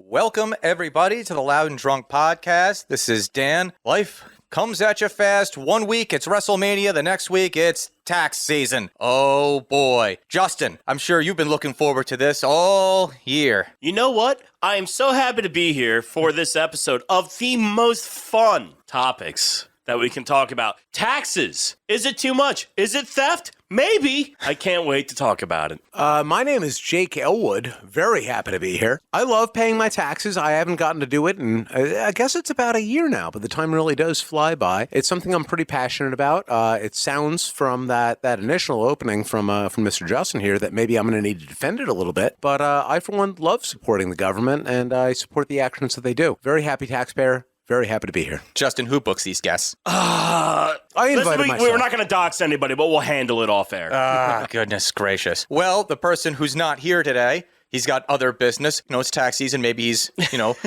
Welcome, everybody, to the Loud and Drunk Podcast. This is Dan. Life comes at you fast. 1 week, it's WrestleMania. The next week, it's tax season. Oh, boy. Justin, I'm sure you've been looking forward to this all year. You know what? I am so happy to be here for this episode of the most fun topics that we can talk about. Taxes. Is it too much? Is it theft? Maybe. I can't wait to talk about it. My name is Jake Elwood. Very happy to be here. I love paying my taxes. I haven't gotten to do it, and I guess it's about a year now, but the time really does fly by. It's something I'm pretty passionate about. It sounds from that initial opening from Mr. Justin here that maybe I'm going to need to defend it a little bit, but I, for one, love supporting the government, and I support the actions that they do. Very happy taxpayer. Very happy to be here. Justin, who books these guests? I invited myself. We're not going to dox anybody, but we'll handle it off air. Goodness gracious. Well, the person who's not here today, he's got other business. It's tax season. Maybe he's,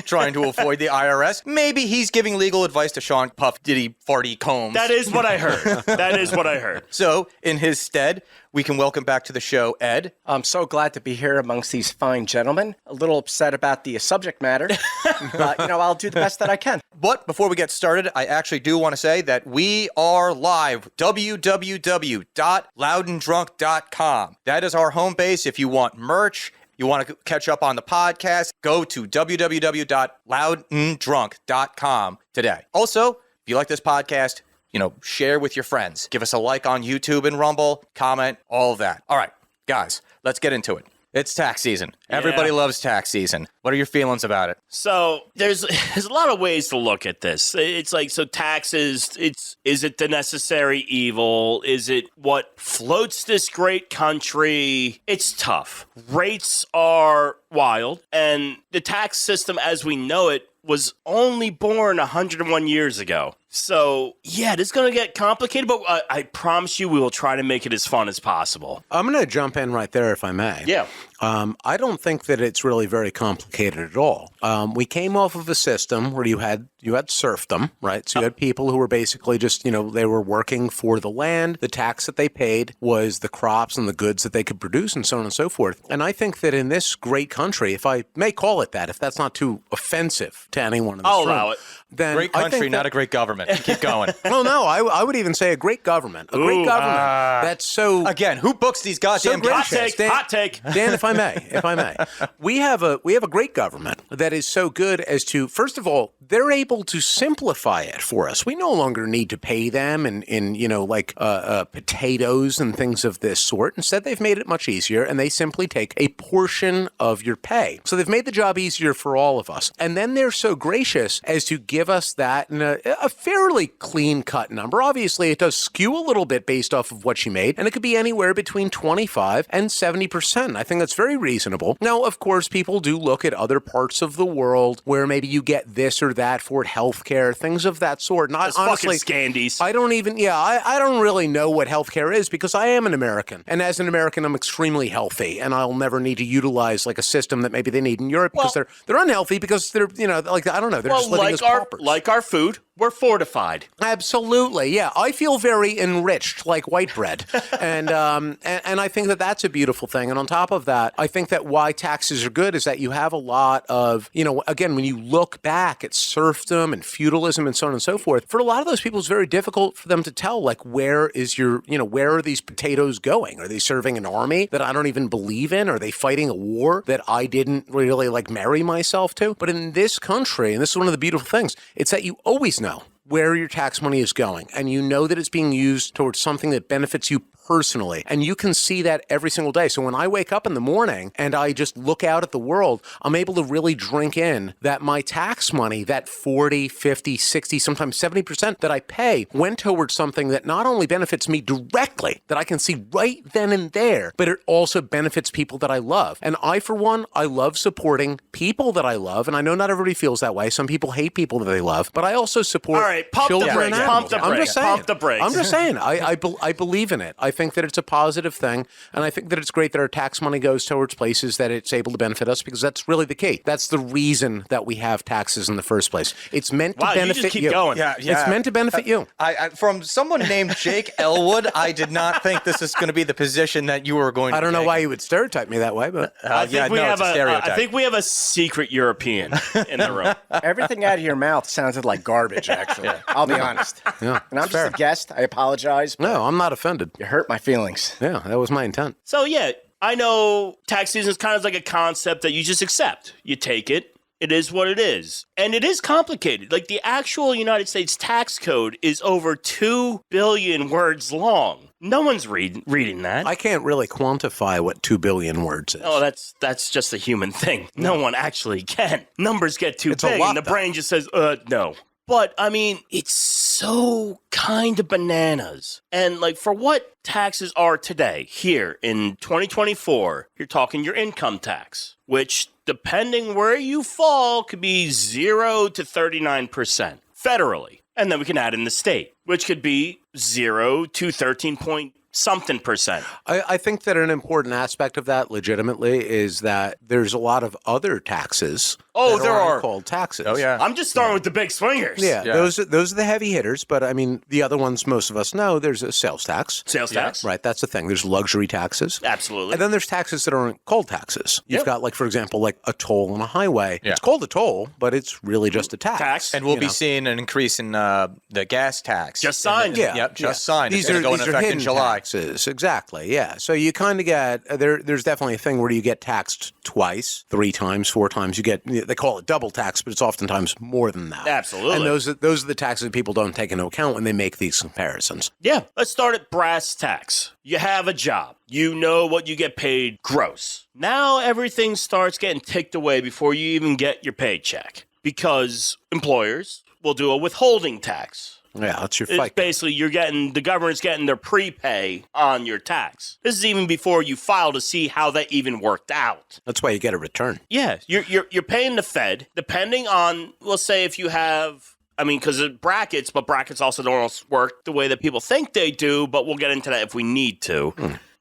trying to avoid the IRS. Maybe he's giving legal advice to Sean Puff Diddy Farty Combs. That is what I heard. So, in his stead, we can welcome back to the show, Ed. I'm so glad to be here amongst these fine gentlemen. A little upset about the subject matter, but, I'll do the best that I can. But before we get started, I actually do want to say that we are live, www.loudanddrunk.com. That is our home base. If you want merch, you want to catch up on the podcast, go to www.loudanddrunk.com today. Also, if you like this podcast, share with your friends. Give us a like on YouTube and Rumble, comment, all of that. All right, guys, let's get into it. It's tax season. Yeah. Everybody loves tax season. What are your feelings about it? So there's a lot of ways to look at this. It's like, so taxes, is it the necessary evil? Is it what floats this great country? It's tough. Rates are wild, and the tax system as we know it was only born 101 years ago. So, yeah, this is going to get complicated, but I promise you we will try to make it as fun as possible. I'm going to jump in right there if I may. Yeah. I don't think that it's really very complicated at all. We came off of a system where you had serfdom, right? So you had people who were basically just, they were working for the land. The tax that they paid was the crops and the goods that they could produce and so on and so forth. And I think that in this great country, if I may call it that, if that's not too offensive to anyone in this room, allow it. Then great country, not a great government. Keep going. Well, no, I would even say a great government. A great government that's so... Again, who books these goddamn gracious? Hot take. Dan, if I may. We have a great government that is so good as to, first of all, they're able to simplify it for us. We no longer need to pay them in potatoes and things of this sort. Instead, they've made it much easier, and they simply take a portion of your pay. So they've made the job easier for all of us. And then they're so gracious as to give us that in a fairly clean-cut number. Obviously, it does skew a little bit based off of what she made, and it could be anywhere between 25 and 70%. I think that's very reasonable. Now, of course, people do look at other parts of the world where maybe you get this or that for healthcare, things of that sort. Not honestly, fucking scandies. I don't really know what healthcare is because I am an American, and as an American, I'm extremely healthy, and I'll never need to utilize like a system that maybe they need in Europe because they're unhealthy because they're I don't know, they're just living as paupers. Like our food, we're fortified. Absolutely, yeah. I feel very enriched, like white bread, and I think that that's a beautiful thing. And on top of that, I think that why taxes are good is that you have a lot of, again, when you look back at serfdom and feudalism and so on and so forth, for a lot of those people, it's very difficult for them to tell, like, where are these potatoes going? Are they serving an army that I don't even believe in? Are they fighting a war that I didn't really marry myself to? But in this country, and this is one of the beautiful things, it's that you always know where your tax money is going, and you know that it's being used towards something that benefits you personally. And you can see that every single day. So when I wake up in the morning and I just look out at the world, I'm able to really drink in that my tax money, that 40, 50, 60, sometimes 70% that I pay went towards something that not only benefits me directly, that I can see right then and there, but it also benefits people that I love. And I, for one, I love supporting people that I love. And I know not everybody feels that way. Some people hate people that they love, but I also support children and animals. Pump the brakes. I'm just saying. I believe in it. I think think that it's a positive thing, and I think that it's great that our tax money goes towards places that it's able to benefit us, because that's really the key. That's the reason that we have taxes in the first place. It's meant to benefit you. Just keep you. going. Yeah. It's meant to benefit you. I from someone named Jake Elwood, I did not think this is going to be the position that you were going to I don't know take. why you would stereotype me that way, but I think it's a stereotype. I think we have a secret European in the room. Everything out of your mouth sounded like garbage, actually. I'll be honest. yeah, And I'm fair. just a guest. I apologize. But No, I'm not offended. you hurt my feelings. Yeah, that was my intent. So, yeah, I know tax season is kind of like a concept that you just accept. You take it. It is what it is. And it is complicated. Like, the actual United States tax code is over 2 billion words long. No one's reading that. I can't really quantify what 2 billion words is. Oh, that's just a human thing. No one actually can. Numbers get too It's a big, lot, and the though. brain just says, no. But, I mean, it's so kind of bananas. And, like, for what taxes are today, here in 2024, you're talking your income tax, which, depending where you fall, could be 0 to 39% federally. And then we can add in the state, which could be 0 to 13-point-something%. I think that an important aspect of that, legitimately, is that there's a lot of other taxes. Oh, that there aren't are. called taxes. Oh, yeah. I'm just starting with the big swingers. Yeah, those are the heavy hitters, but I mean, the other ones most of us know, there's a sales tax. Sales tax. Right, that's the thing. There's luxury taxes. Absolutely. And then there's taxes that aren't called taxes. You've Yep. got, like, for example, like a toll on a highway. Yeah. It's called a toll, but it's really just a tax. Tax. And we'll you be know. seeing an increase in the gas tax. Just signed. Yeah. Yep, just yeah. signed. These It's are going to go in effect in hidden July. taxes. Exactly. Yeah. So you kind of get there's definitely a thing where you get taxed twice, 3 times, 4 times. You get, they call it double tax, but it's oftentimes more than that. Absolutely. And those are the taxes that people don't take into account when they make these comparisons. Yeah. Let's start at brass tacks. You have a job. You know what you get paid gross. Now everything starts getting ticked away before you even get your paycheck, because employers will do a withholding tax. Yeah, that's your It's fight. basically the government's getting their prepay on your tax. This is even before you file to see how that even worked out. That's why you get a return. Yeah, you're paying the Fed, depending on, let's say if you have, I mean, because of brackets, but brackets also don't always work the way that people think they do, but we'll get into that if we need to.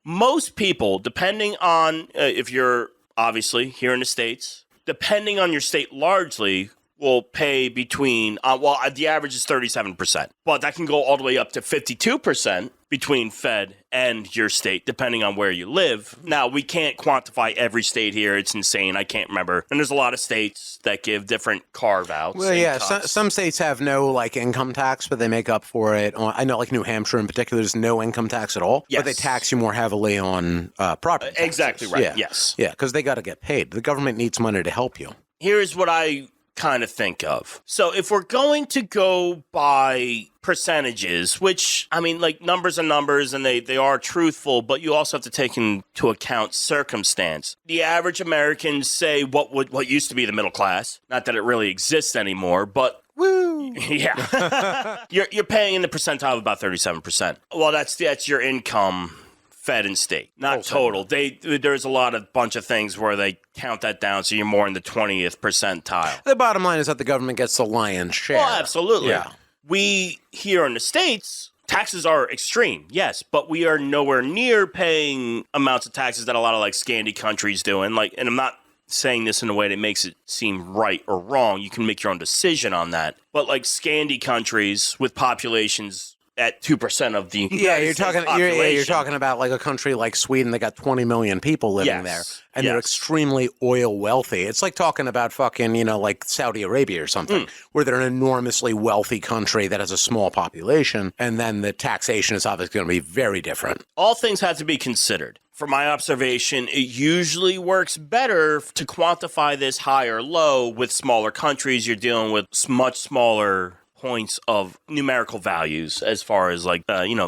Most people, depending on if you're obviously here in the States, depending on your state largely, will pay between, the average is 37%, but that can go all the way up to 52% between Fed and your state, depending on where you live. Now, we can't quantify every state here. It's insane. I can't remember. And there's a lot of states that give different carve-outs. Well, and yeah, cuts. some states have no, like, income tax, but they make up for it. I know, like, New Hampshire in particular, there's no income tax at all, but they Yes. tax you more heavily on property taxes. Exactly right, Yeah. yes. Yeah, because they got to get paid. The government needs money to help you. Here's what I kind of think of. So if we're going to go by percentages, which, I mean, like, numbers are numbers and they are truthful, but you also have to take into account circumstance. The average American, say what used to be the middle class, not that it really exists anymore, but Woo! yeah, you're paying in the percentile of about 37%. Well, that's your income, Fed and state, not total. There's a bunch of things where they count that down, so you're more in the 20th percentile. The bottom line is that the government gets the lion's share. Well, absolutely. Yeah. We here in the States, taxes are extreme, yes, but we are nowhere near paying amounts of taxes that a lot of, like, Scandi countries do. And I'm not saying this in a way that makes it seem right or wrong. You can make your own decision on that. But, like, Scandi countries with populations at 2% of the United States population. You're talking about, like, a country like Sweden that got 20 million people living Yes, there, and they're yes. extremely oil wealthy. It's like talking about fucking, like Saudi Arabia or something, where they're an enormously wealthy country that has a small population, and then the taxation is obviously going to be very different. All things have to be considered. From my observation, it usually works better to quantify this high or low with smaller countries. You're dealing with much smaller points of numerical values as far as, like,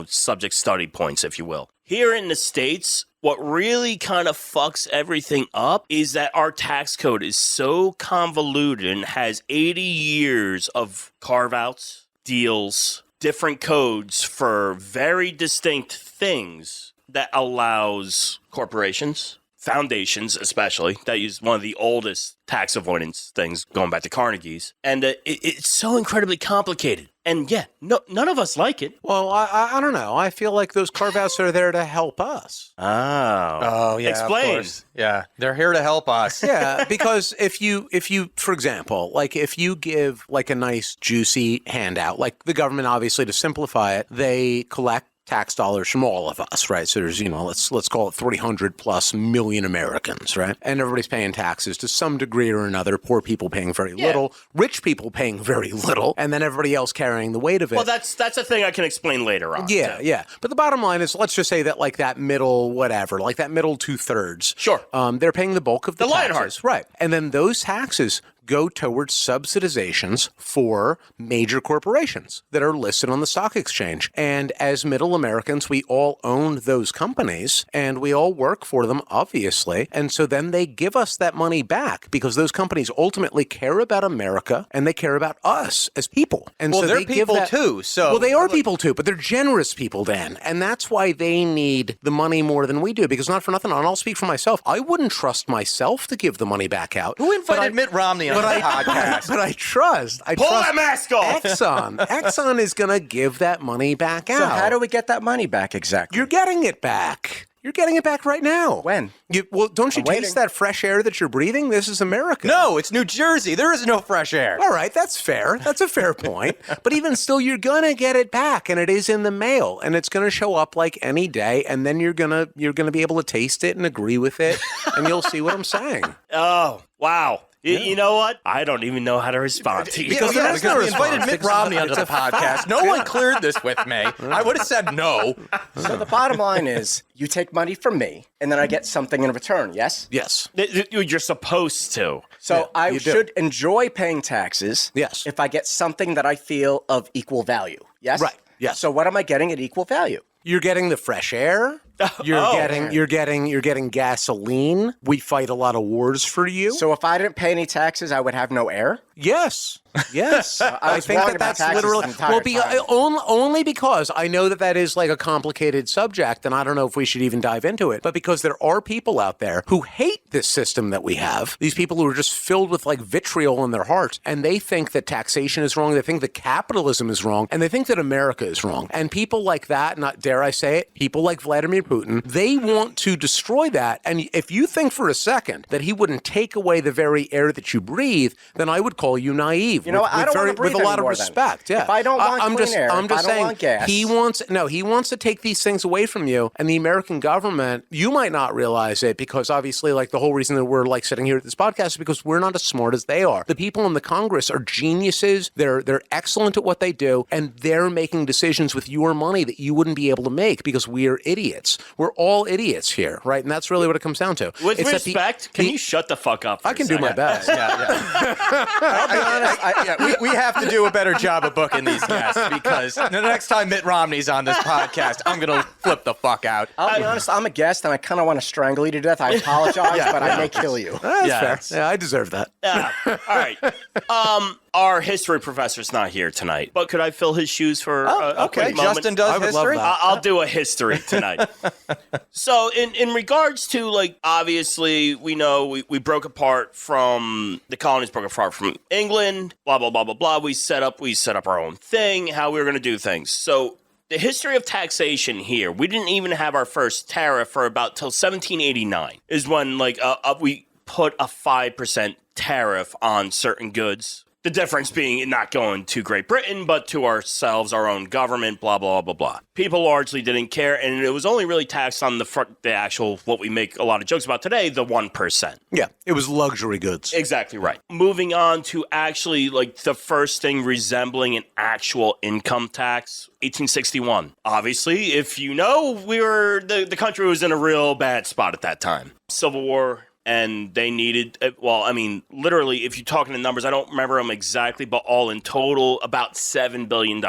subject study points, if you will. Here in the States, what really kind of fucks everything up is that our tax code is so convoluted and has 80 years of carve-outs, deals, different codes for very distinct things that allows corporations, foundations especially, that use one of the oldest tax avoidance things going back to Carnegie's. And it's so incredibly complicated. And yeah, none of us like it. Well, I don't know. I feel like those carve-outs are there to help us. Oh, yeah. Explain. Of course. Yeah. They're here to help us. Yeah, because if you, for example, like if you give like a nice juicy handout, like the government, obviously to simplify it, they collect tax dollars from all of us, right? So there's, let's call it 300 plus million Americans, right? And everybody's paying taxes to some degree or another. Poor people paying very little, rich people paying very little, and then everybody else carrying the weight of it. Well, that's a thing I can explain later on. Yeah, yeah. But the bottom line is, let's just say that like that middle whatever, like that middle 2/3. Sure. They're paying the bulk of the taxes. Lionheart. Right. And then those taxes go towards subsidizations for major corporations that are listed on the stock exchange. And as middle Americans, we all own those companies and we all work for them, obviously. And so then they give us that money back because those companies ultimately care about America and they care about us as people. And Well, so they're they give people that, too, so- Well, they are people too, but they're generous people, Dan. And that's why they need the money more than we do, because not for nothing, and I'll speak for myself, I wouldn't trust myself to give the money back out. Who invited Mitt Romney on the podcast? But I trust. Pull that mask off. Exxon is going to give that money back out. So how do we get that money back exactly? You're getting it back. You're getting it back right now. When? Don't you I'm waiting. taste that fresh air that you're breathing? This is America. No, it's New Jersey. There is no fresh air. All right, that's fair. That's a fair point. But even still, you're going to get it back, and it is in the mail, and it's going to show up like any day, and then you're gonna be able to taste it and agree with it, and you'll see what I'm saying. Oh, wow. You know what? I don't even know how to respond to you. Because Yeah, there's no we invited response. Mitt Romney onto the podcast. No one cleared this with me. I would have said no. So the bottom line is you take money from me and then I get something in return, yes? Yes. You're supposed to. So I you do. should enjoy paying taxes Yes. if I get something that I feel of equal value, yes? Right, yes. So what am I getting at equal value? You're getting the fresh air. You're getting gasoline. We fight a lot of wars for you. So if I didn't pay any taxes, I would have no air? Yes. Yes. I was think wrong that about that's taxes literally the entire time. only because I know that is like a complicated subject, and I don't know if we should even dive into it. But because there are people out there who hate this system that we have, these people who are just filled with like vitriol in their hearts, and they think that taxation is wrong, they think that capitalism is wrong, and they think that America is wrong. And people like that, not dare I say it, people like Vladimir Putin, they want to destroy that. And if you think for a second that he wouldn't take away the very air that you breathe, then I would call you naive. You know, I don't want to breathe with a lot of anymore then. respect. Yeah. If I don't want I'm clean just, air, I'm if just I don't saying want gas. he wants to take these things away from you, and the American government, you might not realize it because obviously like the whole reason that we're like sitting here at this podcast is because we're not as smart as they are. The people in the Congress are geniuses. They're excellent at what they do, and they're making decisions with your money that you wouldn't be able to make because we're idiots. We're all idiots here, right? And that's really what it comes down to. With It's that respect, can you shut the fuck up? I can do my best. I'll be honest. We have to do a better job of booking these guests because the next time Mitt Romney's on this podcast, I'm going to flip the fuck out. I'll be honest, I'm a guest and I kind of want to strangle you to death. I apologize, but I may kill you. That's Yes. fair. Yeah, I deserve that. All right. Our history professor's not here tonight, but could I fill his shoes for a Okay, quick moment? Justin does I would love history. that. I'll do a history tonight. So in regards to, like, obviously, we know we broke apart from, the colonies broke apart from England, blah, blah, blah, blah, blah. We set up our own thing, how we were going to do things. So the history of taxation here, we didn't even have our first tariff for about till 1789 is when, like, we put a 5% tariff on certain goods. The difference being it not going to Great Britain, but to ourselves, our own government, blah, blah, blah, blah. People largely didn't care, and it was only really taxed on the actual, what we make a lot of jokes about today, the 1%. Yeah, it was luxury goods. Exactly right. Moving on to actually, like, the first thing resembling an actual income tax, 1861. Obviously, if you know, the country was in a real bad spot at that time. Civil War. And they needed, literally, if you're talking in numbers, I don't remember them exactly, but all in total, about $7 billion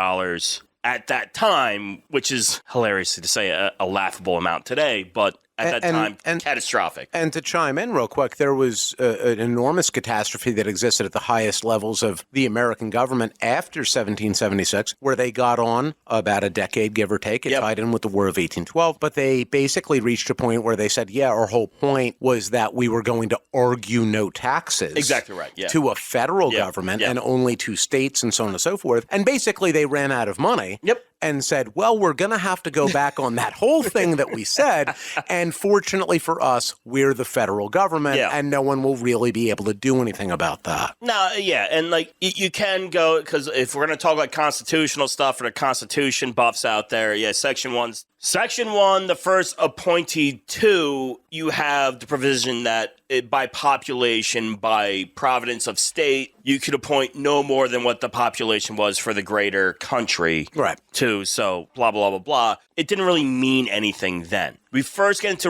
at that time, which is hilariously to say a laughable amount today. But at that time catastrophic. And to chime in real quick, there was an enormous catastrophe that existed at the highest levels of the American government after 1776, where they got on about a decade, give or take. It tied in with the War of 1812, but they basically reached a point where they said, yeah, our whole point was that we were going to argue no taxes. Exactly right. Yeah. To a federal government and only to states and so on and so forth. And basically they ran out of money. Yep. And said, well, we're going to have to go back on that whole thing that we said. And fortunately for us, we're the federal government and no one will really be able to do anything about that. No, yeah. And like you can go, because if we're going to talk like constitutional stuff or the Constitution buffs out there, Section 1, the first appointee 2, you have the provision that by population, by providence of state, you could appoint no more than what the population was for the greater country. Right. Too. So blah, blah, blah, blah. It didn't really mean anything then. We first get into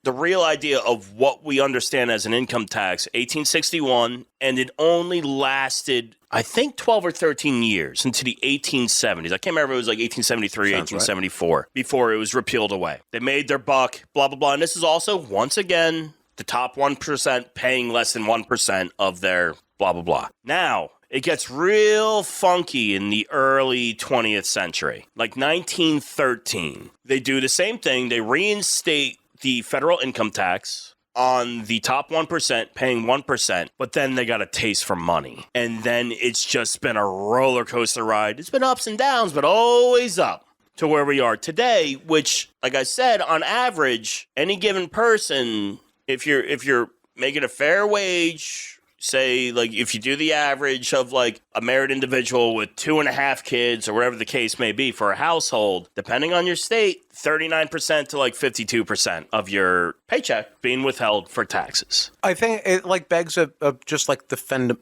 the real idea of what we understand as an income tax, 1861, and it only lasted, I think, 12 or 13 years into the 1870s. I can't remember if it was like 1873, 1874, before it was repealed away. They made their buck, blah, blah, blah. And this is also, once again, the top 1% paying less than 1% of their blah, blah, blah. Now, it gets real funky in the early 20th century, like 1913. They do the same thing. They reinstate the federal income tax on the top 1% paying 1%, but then they got a taste for money. And then it's just been a roller coaster ride. It's been ups and downs, but always up to where we are today, which, like I said, on average, any given person, if you're making a fair wage, say, like, if you do the average of, like, a married individual with 2.5 kids or whatever the case may be for a household, depending on your state, 39% to, like, 52% of your paycheck being withheld for taxes. I think it, like, begs just, like, the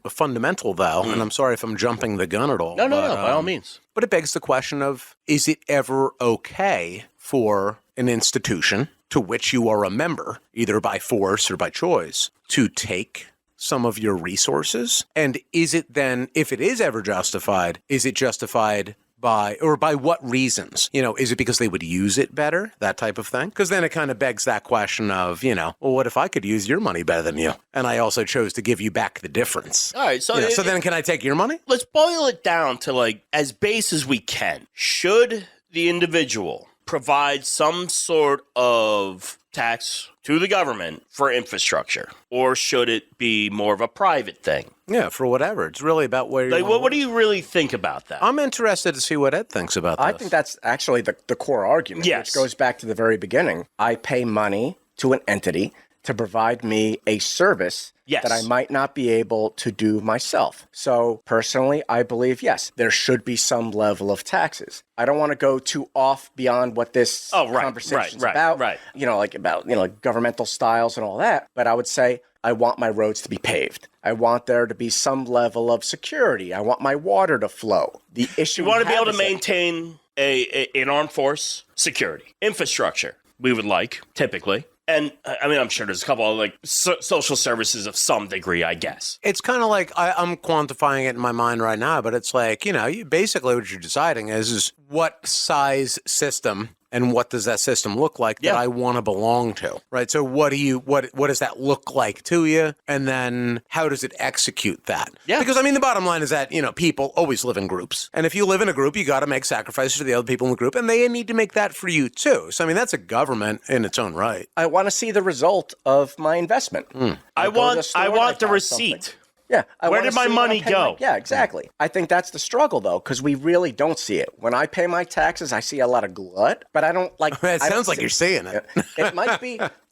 fundamental, though, and I'm sorry if I'm jumping the gun at all. No, by all means. But it begs the question of, is it ever okay for an institution to which you are a member, either by force or by choice, to take some of your resources? And is it then, if it is ever justified, is it justified by what reasons? You know, is it because they would use it better, that type of thing? Because then it kind of begs that question of, you know, well, what if I could use your money better than you? And I also chose to give you back the difference. All right, so so then can I take your money? Let's boil it down to, like, as base as we can. Should the individual provide some sort of tax to the government for infrastructure, or should it be more of a private thing? Yeah, for whatever. It's really about where like, what do you really think about that? I'm interested to see what Ed thinks about this. I think that's actually the core argument, which goes back to the very beginning. I pay money to an entity to provide me a service that I might not be able to do myself. So personally, I believe, yes, there should be some level of taxes. I don't want to go too off beyond what this conversation is about, like governmental styles and all that. But I would say I want my roads to be paved. I want there to be some level of security. I want my water to flow. The issue you want to be able to maintain an armed force, security, infrastructure. We would like, typically. And, I mean, I'm sure there's a couple of, like, social services of some degree, I guess. It's kind of like, I'm quantifying it in my mind right now, but it's like, you know, basically what you're deciding is what size system and what does that system look like that I want to belong to, right? So what does that look like to you? And then how does it execute that? Yeah. Because, I mean, the bottom line is that, you know, people always live in groups. And if you live in a group, you got to make sacrifices for the other people in the group, and they need to make that for you, too. So, I mean, that's a government in its own right. I want to see the result of my investment. I want the receipt. Something. Yeah. Where did my money go? Yeah, exactly. I think that's the struggle, though, because we really don't see it. When I pay my taxes, I see a lot of glut, but I don't like... It sounds like you're seeing it.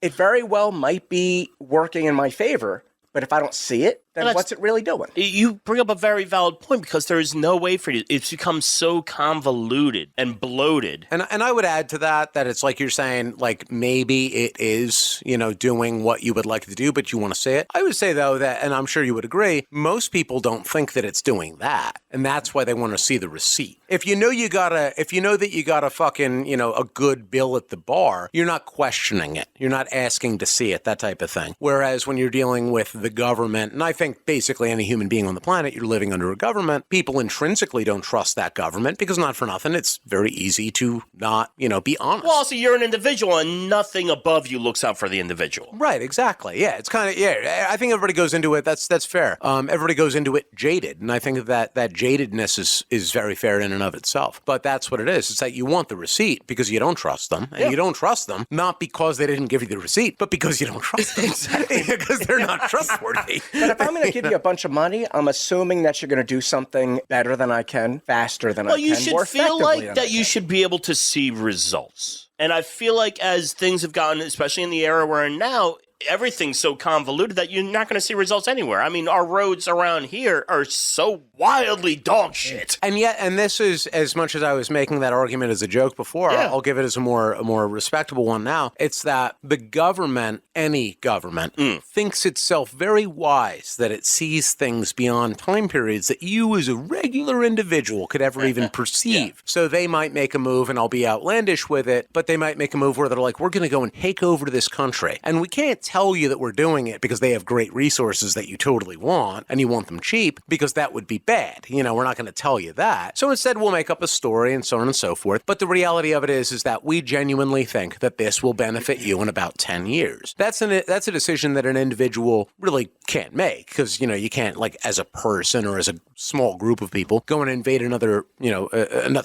It very well might be working in my favor, but if I don't see it, then what's it really doing? You bring up a very valid point, because there is no way for you. It's become so convoluted and bloated. And I would add to that it's like you're saying, like, maybe it is, you know, doing what you would like to do, but you want to see it. I would say, though, that, and I'm sure you would agree, most people don't think that it's doing that. And that's why they want to see the receipt. If you know that you got a fucking, you know, a good bill at the bar, you're not questioning it. You're not asking to see it, that type of thing. Whereas when you're dealing with the government, and I think think basically any human being on the planet, you're living under a government. People intrinsically don't trust that government because not for nothing, it's very easy to not, be honest. Well, also, you're an individual and nothing above you looks out for the individual. Right, exactly. Yeah, it's kind of, I think everybody goes into it. That's fair. Everybody goes into it jaded. And I think that jadedness is very fair in and of itself. But that's what it is. It's that you want the receipt because you don't trust them. And you don't trust them, not because they didn't give you the receipt, but because you don't trust them. Exactly. Because they're not trustworthy. But if I'm going to give you a bunch of money, I'm assuming that you're going to do something better than I can, faster than I can, you should more feel like effectively that you should be able to see results. And I feel like as things have gotten, especially in the era we're in now, everything's so convoluted that you're not going to see results anywhere. I mean, our roads around here are so wildly dog shit. And this is, as much as I was making that argument as a joke before, I'll give it as a more respectable one now. It's that the government, any government, thinks itself very wise that it sees things beyond time periods that you as a regular individual could ever even perceive. So they might make a move, and I'll be outlandish with it, but they might make a move where they're like, we're going to go and take over this country. And we can't tell you that we're doing it because they have great resources that you totally want and you want them cheap, because that would be bad. We're not going to tell you that. So instead we'll make up a story and so on and so forth. But the reality of it is that we genuinely think that this will benefit you in about 10 years. That's a decision that an individual really can't make, because, you can't, like, as a person or as a small group of people, go and invade another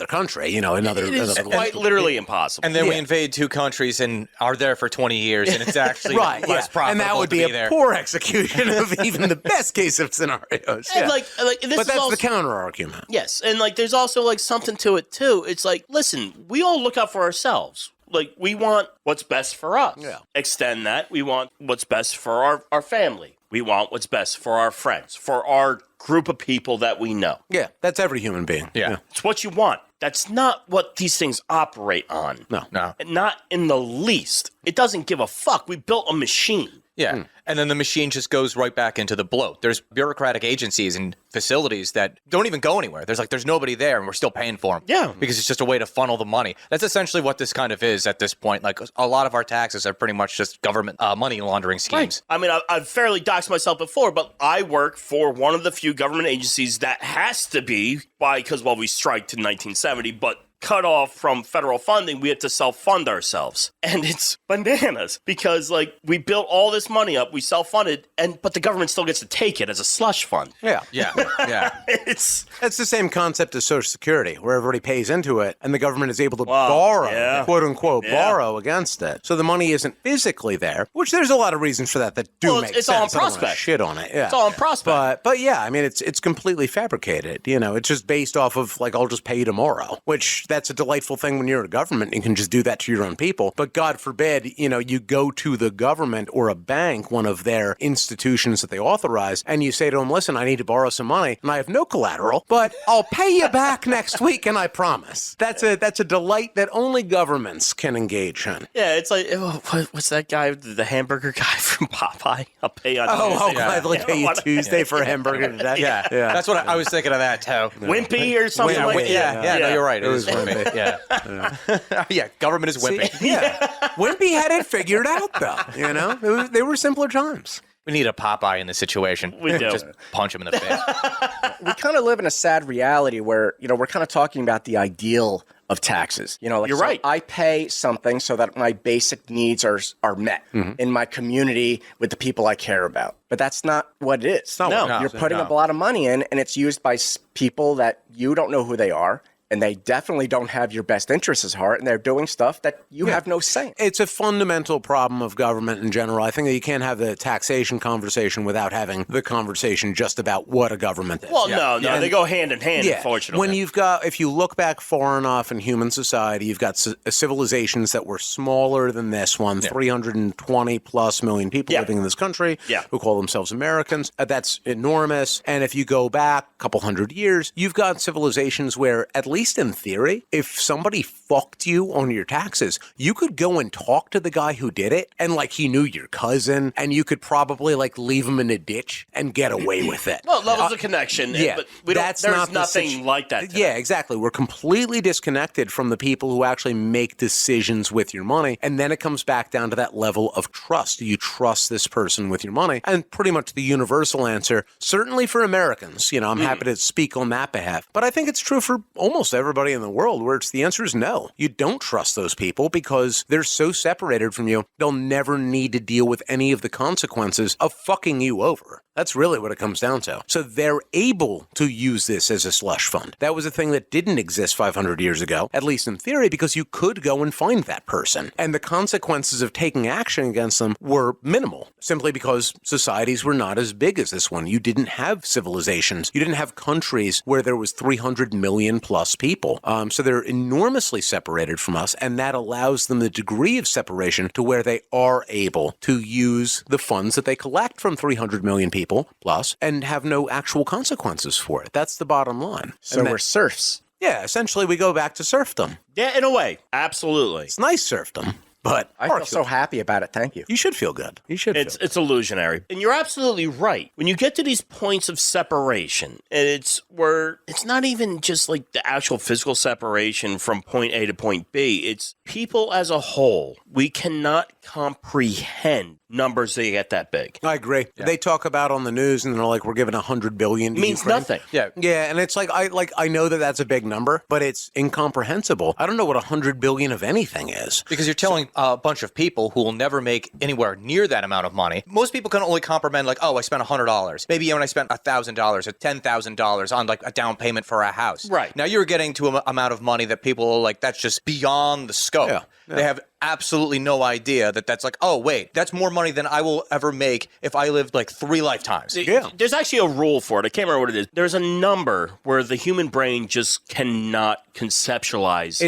country, another It is quite literally impossible. And then we invade two countries and are there for 20 years, and it's actually right, less profitable. And that would be a poor execution of even the best case of scenarios. And but that's the counter argument. Yes, and there's also something to it too. It's listen, we all look out for ourselves. We want what's best for us. Yeah. Extend that. We want what's best for our family. We want what's best for our friends, for our group of people that we know. Yeah, that's every human being. Yeah. It's what you want. That's not what these things operate on. No. Not in the least. It doesn't give a fuck. We built a machine. Yeah. And then the machine just goes right back into the bloat. There's bureaucratic agencies and facilities that don't even go anywhere. There's nobody there, and we're still paying for them. Yeah. Because it's just a way to funnel the money. That's essentially what this kind of is at this point. A lot of our taxes are pretty much just government money laundering schemes. Right. I mean, I've fairly doxed myself before, but I work for one of the few government agencies that has to be because we striked in 1970, but cut off from federal funding, we had to self-fund ourselves. And it's bananas because we built all this money up, we self-funded, but the government still gets to take it as a slush fund. Yeah. It's the same concept as Social Security, where everybody pays into it and the government is able to borrow, quote unquote, borrow against it. So the money isn't physically there, which there's a lot of reasons for that do make sense. It's all on prospect. Shit on it. Yeah. It's all on prospect. But yeah, I mean, it's completely fabricated. It's just based off of I'll just pay you tomorrow, which that's a delightful thing when you're a government. You can just do that to your own people. But God forbid, you go to the government or a bank, one of their institutions that they authorize, and you say to them, listen, I need to borrow some money and I have no collateral, but I'll pay you back next week and I promise. That's a delight that only governments can engage in. Yeah, it's what's that guy, the hamburger guy from Popeye? I'll pay you on Tuesday. I'll gladly pay you Tuesday for a hamburger today. Yeah. That's what I was thinking of that too. Wimpy or something like that. Yeah, no, you're right. It was Wimpy. Yeah, government is wimpy. Wimpy had it figured out, though. They were simpler times. We need a Popeye in this situation. We do. Just punch him in the face. We kind of live in a sad reality where, we're kind of talking about the ideal of taxes. You're right. I pay something so that my basic needs are met in my community with the people I care about. But that's not what it is. No. You're putting up a lot of money in, and it's used by people that you don't know who they are. And they definitely don't have your best interests at heart, and they're doing stuff that you have no say in. It's a fundamental problem of government in general. I think that you can't have the taxation conversation without having the conversation just about what a government is. Well, no, they go hand in hand, unfortunately. When if you look back far enough in human society, you've got civilizations that were smaller than this one, 320 plus million people living in this country who call themselves Americans. That's enormous. And if you go back a couple hundred years, you've got civilizations where at least least in theory, if somebody fucked you on your taxes, you could go and talk to the guy who did it, and like he knew your cousin, and you could probably like leave him in a ditch and get away with it. Well, levels of connection. Yeah, but there's nothing like that today. Yeah, exactly. We're completely disconnected from the people who actually make decisions with your money. And then it comes back down to that level of trust. Do you trust this person with your money? And pretty much the universal answer, certainly for Americans, I'm happy to speak on that behalf. But I think it's true for almost everybody in the world where the answer is no. You don't trust those people because they're so separated from you, they'll never need to deal with any of the consequences of fucking you over. That's really what it comes down to. So they're able to use this as a slush fund. That was a thing that didn't exist 500 years ago, at least in theory, because you could go and find that person. And the consequences of taking action against them were minimal, simply because societies were not as big as this one. You didn't have civilizations. You didn't have countries where there was 300 million plus people. So they're enormously separated from us, and that allows them the degree of separation to where they are able to use the funds that they collect from 300 million people plus and have no actual consequences for it. That's the bottom line. So we're serfs. Yeah, essentially we go back to serfdom. Yeah, in a way. Absolutely. It's nice serfdom. But I feel so happy about it. Thank you. You should feel good. It's illusionary. And you're absolutely right. When you get to these points of separation, and it's where it's not even just like the actual physical separation from point A to point B. It's people as a whole. We cannot comprehend numbers that get that big. I agree. Yeah. They talk about on the news and they're like, we're giving $100 billion to means Ukraine. Nothing. Yeah. And it's like, I know that that's a big number, but it's incomprehensible. I don't know what $100 billion of anything is. Because you're telling a bunch of people who will never make anywhere near that amount of money. Most people can only comprehend like, oh, I spent $100. Maybe when I spent $1,000 or $10,000 on like a down payment for a house. Right. Now you're getting to an amount of money that people are like, that's just beyond the scope. Yeah. They have absolutely no idea that that's like, oh, wait, that's more money than I will ever make if I lived like 3 lifetimes. Yeah. There's actually a rule for it. I can't remember what it is. There's a number where the human brain just cannot conceptualize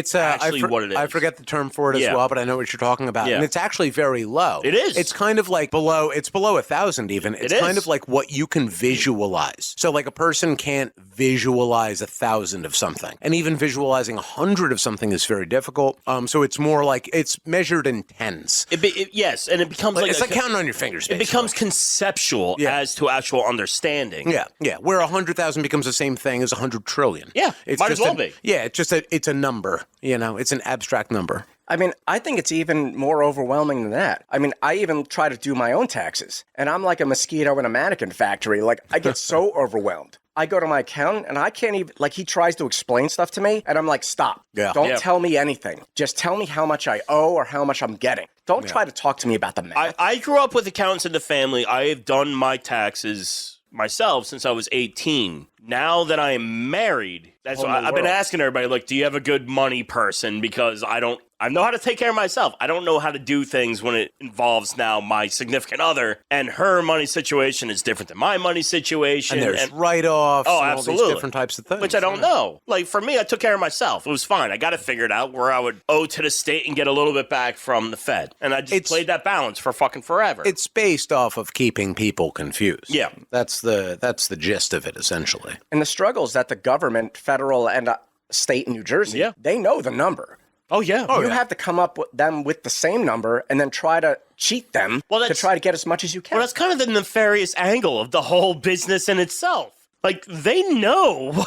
what it is. I forget the term for it as well, but I know what you're talking about. Yeah. And it's actually very low. It is. It's kind of like below 1,000 even. It's kind of like what you can visualize. So like a person can't visualize 1,000 of something. And even visualizing 100 of something is very difficult. So it's more like it's measured in tens. Yes, and it becomes it's like counting on your fingers, basically. It becomes conceptual as to actual understanding. Yeah. Where 100,000 becomes the same thing as 100 trillion. Yeah, it's might as well be. Yeah, it's a number. It's an abstract number. I mean, I think it's even more overwhelming than that. I mean, I even try to do my own taxes, and I'm like a mosquito in a mannequin factory. Like, I get so overwhelmed. I go to my accountant, and I can't even, like, he tries to explain stuff to me, and I'm like, stop. Don't tell me anything. Just tell me how much I owe or how much I'm getting. Don't try to talk to me about the math. I grew up with accountants in the family. I have done my taxes myself since I was 18. Now that I am married, that's why I've been asking everybody, like, do you have a good money person? Because I know how to take care of myself. I don't know how to do things when it involves now my significant other, and her money situation is different than my money situation. And there's write-offs and absolutely. all these different types of things. Which I don't know. Like, for me, I took care of myself. It was fine. I got it figured out where I would owe to the state and get a little bit back from the Fed. And I just played that balance for fucking forever. It's based off of keeping people confused. Yeah. That's the gist of it, essentially. And the struggles that the government, federal, and state in New Jersey, they know the number. Oh, yeah. You have to come up with them with the same number and then try to cheat them to try to get as much as you can. Well, that's kind of the nefarious angle of the whole business in itself. Like, they know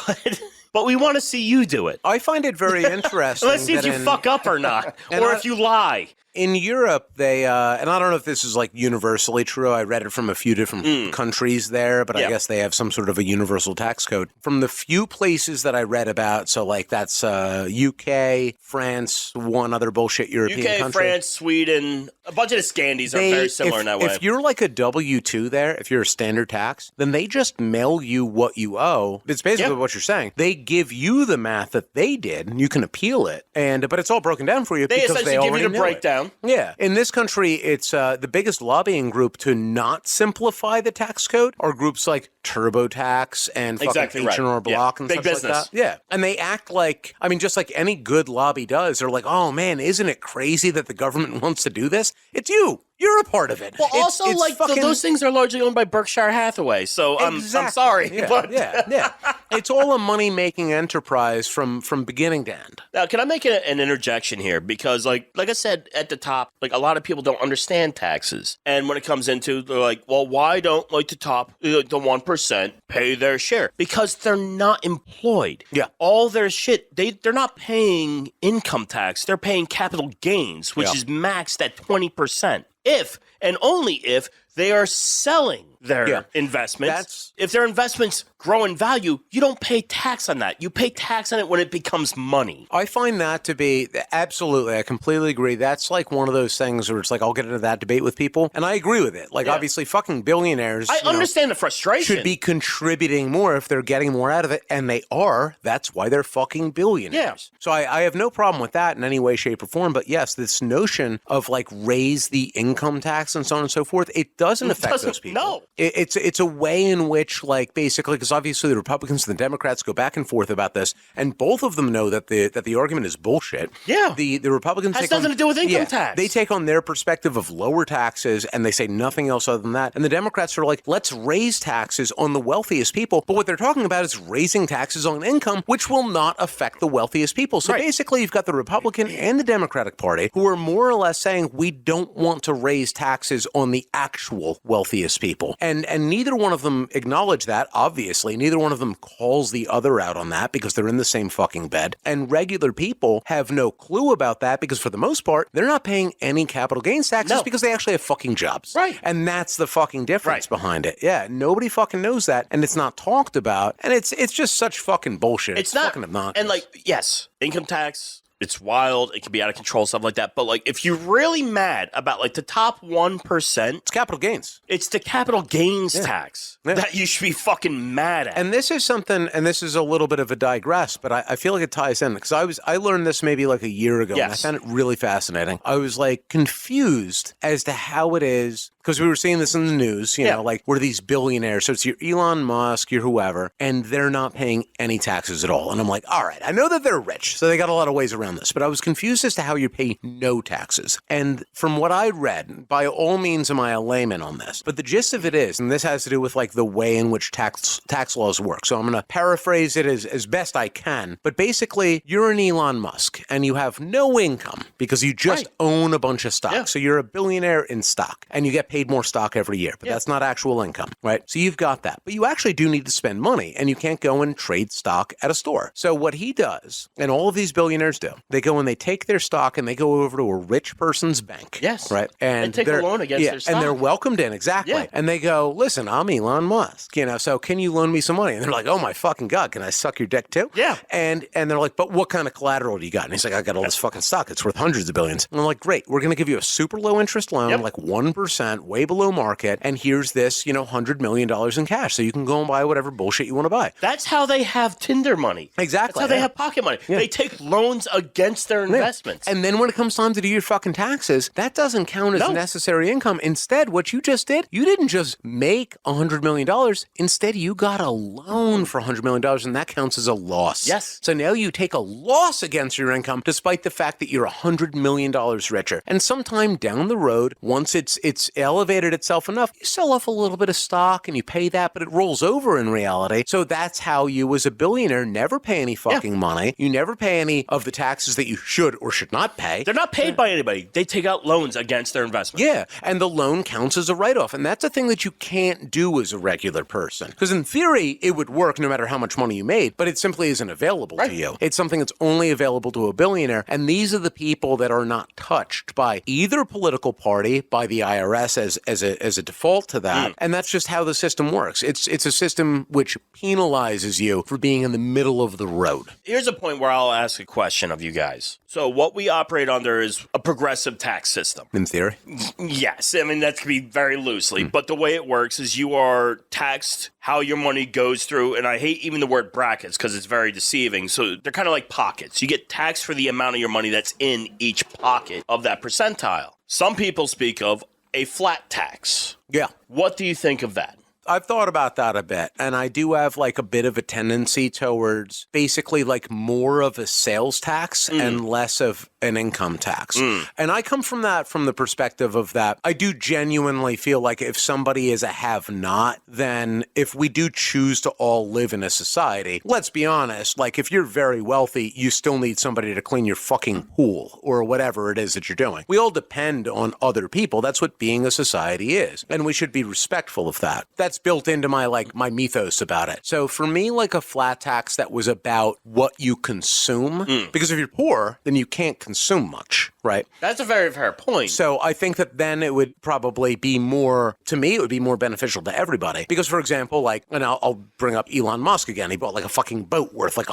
but we want to see you do it. I find it very interesting. Let's see if you fuck up or not, or if you lie. In Europe, they, and I don't know if this is like universally true. I read it from a few different countries there, but I guess they have some sort of a universal tax code. From the few places that I read about, so like that's UK, France, one other bullshit European country. France, Sweden, a bunch of the Scandies are very similar in that way. If you're like a W-2 there, if you're a standard tax, then they just mail you what you owe. It's basically what you're saying. They give you the math that they did, and you can appeal it, but it's all broken down for you because they already give you the breakdown. Yeah. In this country, it's the biggest lobbying group to not simplify the tax code are groups like TurboTax and fucking H&R Block and big stuff business. like that. Yeah. And they act like, I mean, just like any good lobby does, they're like, oh man, isn't it crazy that the government wants to do this? It's you. You're a part of it. Well, also, it's like, fucking... those things are largely owned by Berkshire Hathaway, so I'm sorry. Yeah, but yeah. It's all a money-making enterprise from beginning to end. Now, can I make an interjection here? Because, like I said at the top, like a lot of people don't understand taxes. And when it comes into, they're like, well, why don't like the top, the 1% pay their share? Because they're not employed. Yeah. All their shit, they're not paying income tax. They're paying capital gains, which is maxed at 20%. If and only if they are selling their investments. If their investments grow in value, you don't pay tax on that. You pay tax on it when it becomes money. I find that to be absolutely, I completely agree. That's like one of those things where it's like, I'll get into that debate with people, and I agree with it. Like, obviously, fucking billionaires. I understand the frustration. Should be contributing more if they're getting more out of it, and they are. That's why they're fucking billionaires. Yeah. So I have no problem with that in any way, shape, or form. But yes, this notion of like raise the income tax and so on and so forth, it doesn't affect those people. No. It's a way in which, like, basically, because obviously the Republicans and the Democrats go back and forth about this, and both of them know that the argument is bullshit. Yeah. The Republicans has nothing to do with income tax. They take on their perspective of lower taxes, and they say nothing else other than that. And the Democrats are like, let's raise taxes on the wealthiest people. But what they're talking about is raising taxes on income, which will not affect the wealthiest people. So basically, you've got the Republican and the Democratic Party who are more or less saying we don't want to raise taxes on the actual wealthiest people. And neither one of them acknowledge that, obviously. Neither one of them calls the other out on that because they're in the same fucking bed. And regular people have no clue about that because, for the most part, they're not paying any capital gains taxes because they actually have fucking jobs. Right. And that's the fucking difference behind it. Yeah, nobody fucking knows that, and it's not talked about, and it's just such fucking bullshit. It's not fucking obnoxious. And, like, yes, income tax, it's wild. It can be out of control, stuff like that. But, like, if you're really mad about, like, the top 1%, it's capital gains. It's the capital gains tax that you should be fucking mad at. And this is something, and this is a little bit of a digress, but I feel like it ties in because I learned this maybe like a year ago, and I found it really fascinating. I was like confused as to how it is. Because we were seeing this in the news, you know, like, we're these billionaires. So it's your Elon Musk, your whoever, and they're not paying any taxes at all. And I'm like, all right, I know that they're rich, so they got a lot of ways around this. But I was confused as to how you pay no taxes. And from what I read, by all means am I a layman on this, but the gist of it is, and this has to do with like the way in which tax laws work. So I'm going to paraphrase it as best I can. But basically, you're an Elon Musk, and you have no income because you just own a bunch of stock. Yeah. So you're a billionaire in stock, and you get paid more stock every year, but that's not actual income, right? So you've got that, but you actually do need to spend money, and you can't go and trade stock at a store. So what he does, and all of these billionaires do, they go and they take their stock and they go over to a rich person's bank. Yes. Right? And take a loan against their stock. And they're welcomed in, exactly. Yeah. And they go, listen, I'm Elon Musk, you know, so can you loan me some money? And they're like, oh my fucking God, can I suck your dick too? Yeah. And they're like, but what kind of collateral do you got? And he's like, I got all this fucking stock. It's worth hundreds of billions. And I'm like, great, we're going to give you a super low interest loan, like 1%, way below market. And here's this, you know, $100 million in cash. So you can go and buy whatever bullshit you want to buy. That's how they have Tinder money. Exactly. That's how they have pocket money. Yeah. They take loans against their investments. And then when it comes time to do your fucking taxes, that doesn't count as necessary income. Instead, what you just did, you didn't just make $100 million. Instead, you got a loan for $100 million, and that counts as a loss. Yes. So now you take a loss against your income, despite the fact that you're $100 million richer. And sometime down the road, once it's elevated itself enough, you sell off a little bit of stock and you pay that, but it rolls over in reality. So that's how you, as a billionaire, never pay any fucking money. You never pay any of the taxes that you should or should not pay. They're not paid by anybody. They take out loans against their investment. Yeah, and the loan counts as a write-off. And that's a thing that you can't do as a regular person. Because in theory, it would work no matter how much money you made, but it simply isn't available to you. It's something that's only available to a billionaire. And these are the people that are not touched by either political party, by the IRS as a default to that. And that's just how the system works. It's a system which penalizes you for being in the middle of the road. Here's a point where I'll ask a question of you guys. So what we operate under is a progressive tax system. In theory? Yes. I mean, that could be very loosely. But the way it works is you are taxed how your money goes through. And I hate even the word brackets because it's very deceiving. So they're kind of like pockets. You get taxed for the amount of your money that's in each pocket of that percentile. Some people speak of a flat tax. Yeah. What do you think of that? I've thought about that a bit, and I do have like a bit of a tendency towards basically like more of a sales tax and less of an income tax. And I come from the perspective of that. I do genuinely feel like if somebody is a have-not, then if we do choose to all live in a society, let's be honest, like if you're very wealthy, you still need somebody to clean your fucking pool or whatever it is that you're doing. We all depend on other people. That's what being a society is. And we should be respectful of that. That's built into my mythos about it. So for me, like a flat tax that was about what you consume, because if you're poor, then you can't consume much, right? That's a very fair point. So I think that then it would probably be more, to me, it would be more beneficial to everybody. Because, for example, like, and I'll bring up Elon Musk again. He bought like a fucking boat worth like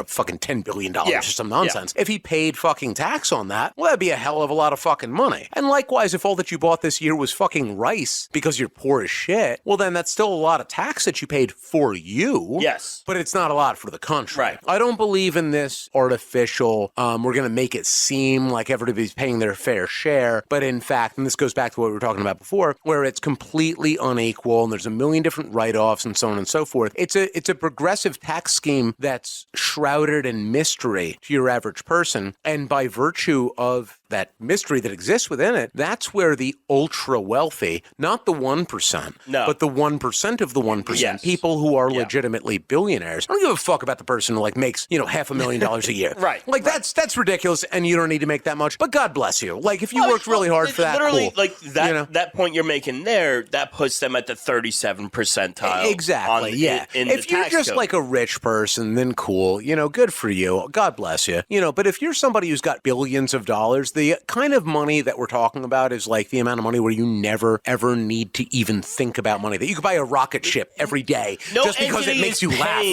fucking $10 billion or some nonsense. If he paid fucking tax on that, well, that'd be a hell of a lot of fucking money. And likewise, if all that you bought this year was fucking rice because you're poor as shit, well, then that's still a lot of tax that you paid for you. Yes. But it's not a lot for the country. Right. I don't believe in this artificial, we're going to make it seem like everybody's paying their fair share. But in fact, and this goes back to what we were talking about before, where it's completely unequal and there's a million different write-offs and so on and so forth. It's a progressive tax scheme that's shrouded in mystery to your average person. And by virtue of that mystery that exists within it, that's where the ultra wealthy, not the 1%, but the 1% of the 1%, people who are legitimately billionaires. I don't give a fuck about the person who like makes, $500,000 a year. Right. Like that's ridiculous and you don't need to make that much, but God bless you. Like if you worked really hard for that, literally, cool. like that, that point you're making there, that puts them at the 37th percentile. Exactly. In if you're just code. like a rich person, then cool, good for you. God bless you. But if you're somebody who's got billions of dollars, the kind of money that we're talking about is like the amount of money where you never, ever need to even think about money. That you could buy a rocket ship every day just because it makes you laugh.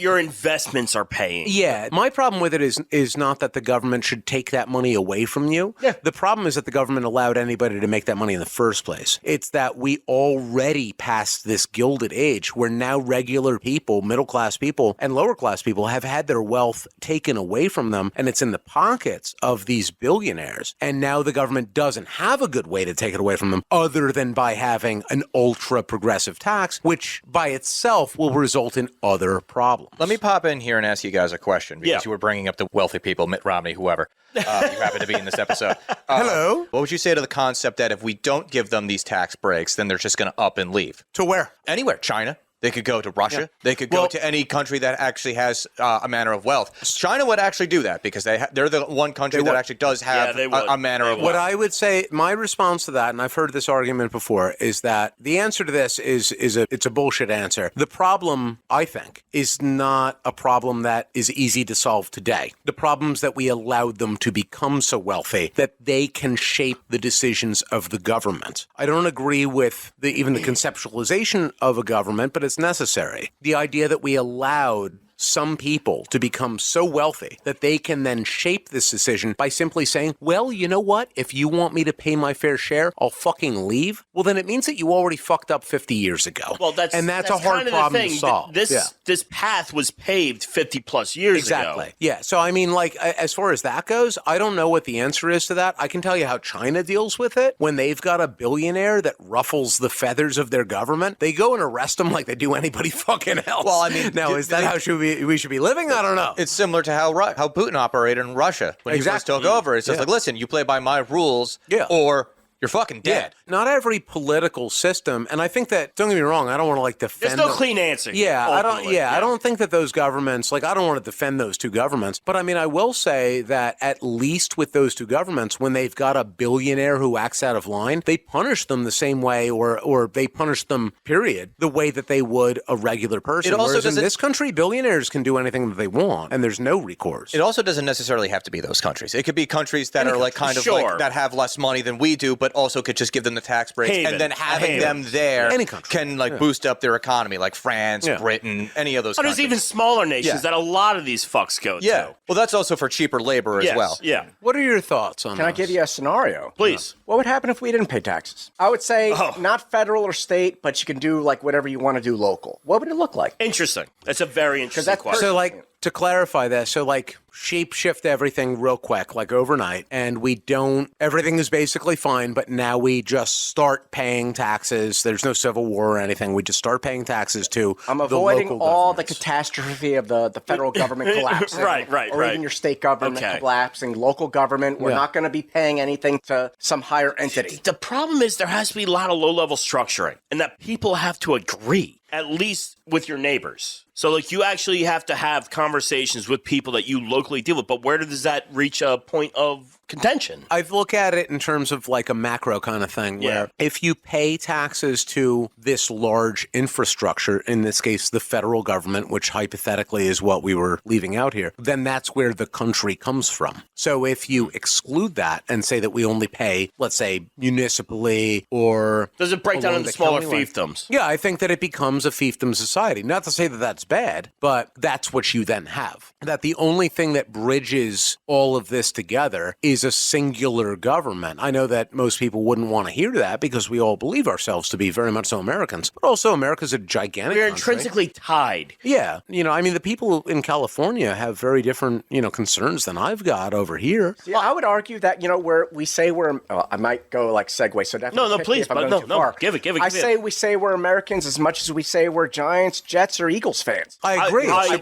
Your investments are paying. Yeah. My problem with it is not that the government should take that money away from you. Yeah. The problem is that the government allowed anybody to make that money in the first place. It's that we already passed this gilded age where now regular people, middle-class people, and lower-class people have had their wealth taken away from them, and it's in the pockets of these billionaires. And now the government doesn't have a good way to take it away from them other than by having an ultra-progressive tax, which by itself will result in other problems. Let me pop in here and ask you guys a question because you were bringing up the wealthy people, Mitt Romney, whoever you happen to be in this episode. Hello. What would you say to the concept that if we don't give them these tax breaks, then they're just going to up and leave? To where? Anywhere. China. They could go to Russia. Yeah. They could go to any country that actually has a manner of wealth. China would actually do that because they're the one country that actually does have a manner of wealth. What I would say, my response to that, and I've heard this argument before, is that the answer to this it's a bullshit answer. The problem, I think, is not a problem that is easy to solve today. The problem's that we allowed them to become so wealthy that they can shape the decisions of the government. I don't agree with even the conceptualization of a government, but it's necessary. The idea that we allowed some people to become so wealthy that they can then shape this decision by simply saying, well, you know what? If you want me to pay my fair share, I'll fucking leave. Well, then it means that you already fucked up 50 years ago. Well, that's a hard problem to solve. This path was paved 50 plus years ago. Exactly. Yeah. So, I mean, like, as far as that goes, I don't know what the answer is to that. I can tell you how China deals with it. When they've got a billionaire that ruffles the feathers of their government, they go and arrest them like they do anybody fucking else. Well, I mean, now, is that how we should be living? I don't know. It's similar to how Putin operated in Russia when he first took over. It's just like, listen, you play by my rules or you're fucking dead. Yeah. Not every political system, and I think that, don't get me wrong, I don't want to like defend. There's no clean answer. Yeah, I don't think that those governments, like I don't want to defend those two governments, but I mean, I will say that at least with those two governments, when they've got a billionaire who acts out of line, they punish them the same way, or they punish them, period, the way that they would a regular person. Whereas in this country, billionaires can do anything that they want, and there's no recourse. It also doesn't necessarily have to be those countries. It could be countries that are like kind of like that have less money than we do, but also could just give them the tax breaks, and then having them there can like boost up their economy, like France, Britain, any of those countries. There's even smaller nations that a lot of these fucks go to. Well, that's also for cheaper labor as well. Yeah. What are your thoughts on Can I give you a scenario? Please. What would happen if we didn't pay taxes? I would say not federal or state, but you can do like whatever you want to do local. What would it look like? Interesting. That's a very interesting question. So like to clarify this, so like shape shift everything real quick, like overnight, and everything is basically fine, but now we just start paying taxes. There's no civil war or anything. We just start paying taxes to I'm avoiding all the catastrophe of the federal government collapsing. Right. Or even your state government collapsing, local government. We're not going to be paying anything to some higher entity. The problem is there has to be a lot of low-level structuring, and that people have to agree, at least with your neighbors. So, like, you actually have to have conversations with people that you locally deal with. But where does that reach a point of contention? I look at it in terms of like a macro kind of thing, where if you pay taxes to this large infrastructure, in this case, the federal government, which hypothetically is what we were leaving out here, then that's where the country comes from. So if you exclude that and say that we only pay, let's say, municipally or... Does it break down into smaller fiefdoms? Yeah, I think that it becomes a fiefdom society. Not to say that that's bad, but that's what you then have. That the only thing that bridges all of this together is a singular government. I know that most people wouldn't want to hear that because we all believe ourselves to be very much so Americans, but also America's a gigantic We're country. intrinsically tied. Yeah. I mean, the people in California have very different, concerns than I've got over here. Yeah, I would argue that, we say we're, I might go like segue, so definitely. No, please, but no, give it. We say we're Americans as much as we say we're Giants, Jets, or Eagles fans. I agree. I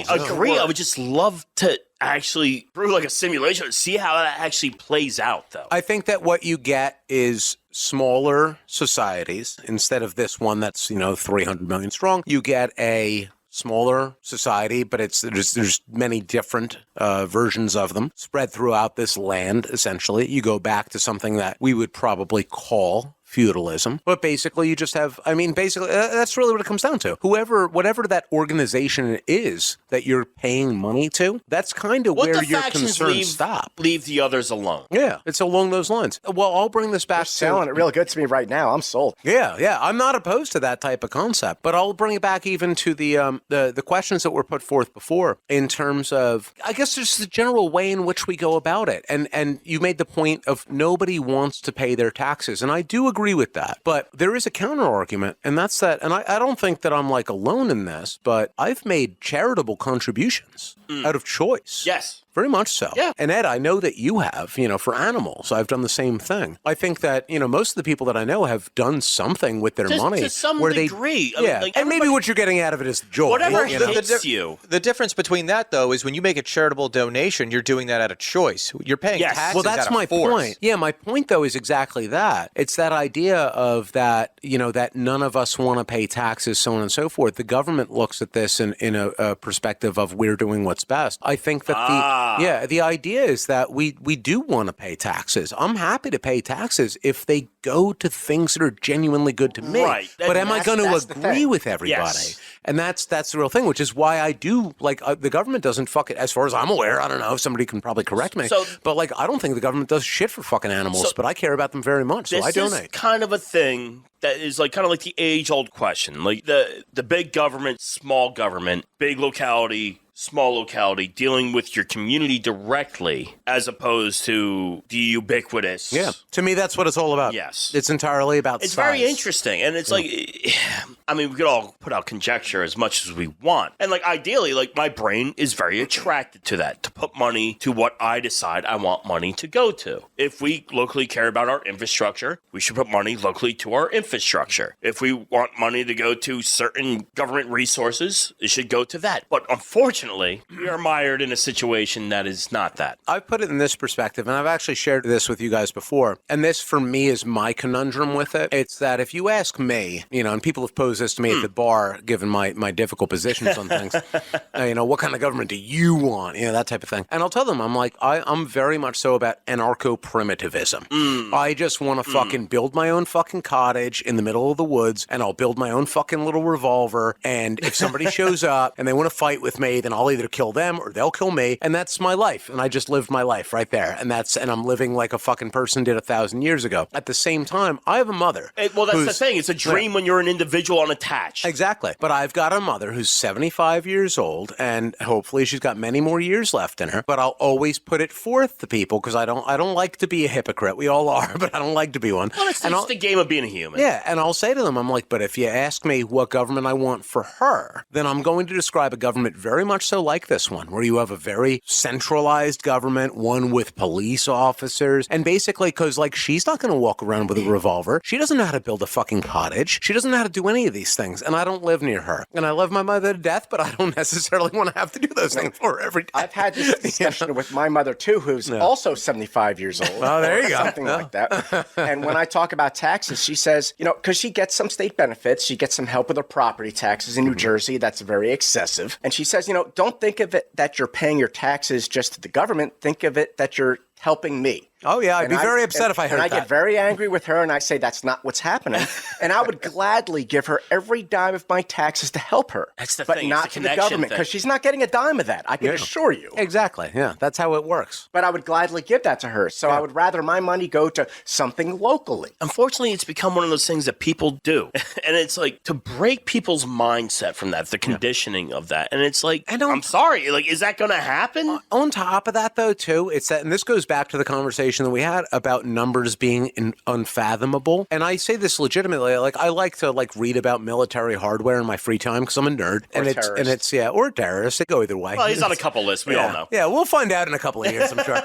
agree. I would just love to actually through like a simulation to see how that actually plays out, though. I think that what you get is smaller societies instead of this one that's 300 million strong. You get a smaller society, but there's many different versions of them spread throughout this land. Essentially, you go back to something that we would probably call feudalism, but basically you just have, that's really what it comes down to. Whatever that organization is that you're paying money to, that's kind of where your concerns stop. Leave the others alone. Yeah, it's along those lines. Well, I'll bring this back You're selling it real good to me right now. I'm sold. Yeah. I'm not opposed to that type of concept, but I'll bring it back even to the questions that were put forth before in terms of, I guess, just the general way in which we go about it. And you made the point of nobody wants to pay their taxes, and I do agree with that, but there is a counter argument, and that's that, and I don't think that I'm like alone in this, but I've made charitable contributions out of choice. Yes. Very much so. Yeah. And Ed, I know that you have, for animals. I've done the same thing. I think that, most of the people that I know have done something with their money. To some degree. And maybe what you're getting out of it is joy. Whatever hits you. The difference between that, though, is when you make a charitable donation, you're doing that out of choice. You're paying taxes. Well, that's out of my force. point. Yeah, my point, though, is exactly that. It's that idea of that, that none of us want to pay taxes, so on and so forth. The government looks at this in a perspective of we're doing what's best. I think that the idea is that we do want to pay taxes. I'm happy to pay taxes if they go to things that are genuinely good to me. Right. But am I going to agree with everybody? Yes. And that's the real thing, which is why I do, the government doesn't fuck it, as far as I'm aware. I don't know if somebody can probably correct me. But, I don't think the government does shit for fucking animals, but I care about them very much, so I donate. This is kind of a thing that is kind of like the age-old question. Like the big government, small government, big locality, small locality, dealing with your community directly as opposed to the ubiquitous. Yeah. To me, that's what it's all about. Yes. It's entirely about It's size. very interesting. And it's we could all put out conjecture as much as we want. And ideally, my brain is very attracted to that, to put money to what I decide I want money to go to. If we locally care about our infrastructure, we should put money locally to our infrastructure. If we want money to go to certain government resources, it should go to that. But unfortunately, we are mired in a situation that is not that. I've put it in this perspective, and I've actually shared this with you guys before, and this for me is my conundrum with it. It's that if you ask me, and people have posed this to me at the bar, given my difficult positions on things, what kind of government do you want? That type of thing. And I'll tell them, I'm very much so about anarcho-primitivism. I just want to fucking build my own fucking cottage in the middle of the woods, and I'll build my own fucking little revolver, and if somebody shows up and they want to fight with me, then I'll either kill them or they'll kill me, and that's my life. And I just lived my life right there, and I'm living like a fucking person did 1,000 years ago. At the same time, I have a mother. That's the thing. It's a dream when you're an individual unattached. Exactly. But I've got a mother who's 75 years old, and hopefully she's got many more years left in her. But I'll always put it forth to people because I don't like to be a hypocrite. We all are, but I don't like to be one. Well, it's the game of being a human. Yeah, and I'll say to them, but if you ask me what government I want for her, then I'm going to describe a government very much so like this one, where you have a very centralized government, one with police officers, and basically, because like she's not going to walk around with a revolver. She doesn't know how to build a fucking cottage. She doesn't know how to do any of these things, and I don't live near her. And I love my mother to death, but I don't necessarily want to have to do those things for her every day. I've had this discussion with my mother too, who's also 75 years old. Oh, there you go. Something like that. And when I talk about taxes, she says, because she gets some state benefits, she gets some help with her property taxes in New Jersey. That's very excessive. And she says, don't think of it that you're paying your taxes just to the government. Think of it that you're helping me. Oh, yeah. I'd be very upset if I heard that. And I get very angry with her, and I say that's not what's happening. And I would gladly give her every dime of my taxes to help her. That's the but thing. not to the government, because she's not getting a dime of that. I can assure you. Exactly. Yeah, that's how it works. But I would gladly give that to her. So I would rather my money go to something locally. Unfortunately, it's become one of those things that people do. And it's like to break people's mindset from that, the conditioning of that. And it's like, I'm sorry, like, is that going to happen? On top of that, though, too, it's that, and this goes back to the conversation that we had about numbers being unfathomable. And I say this legitimately, like I like to read about military hardware in my free time because I'm a nerd. Or terrorists. They go either way. Well, he's on a couple lists. We all know. Yeah, we'll find out in a couple of years, I'm sure.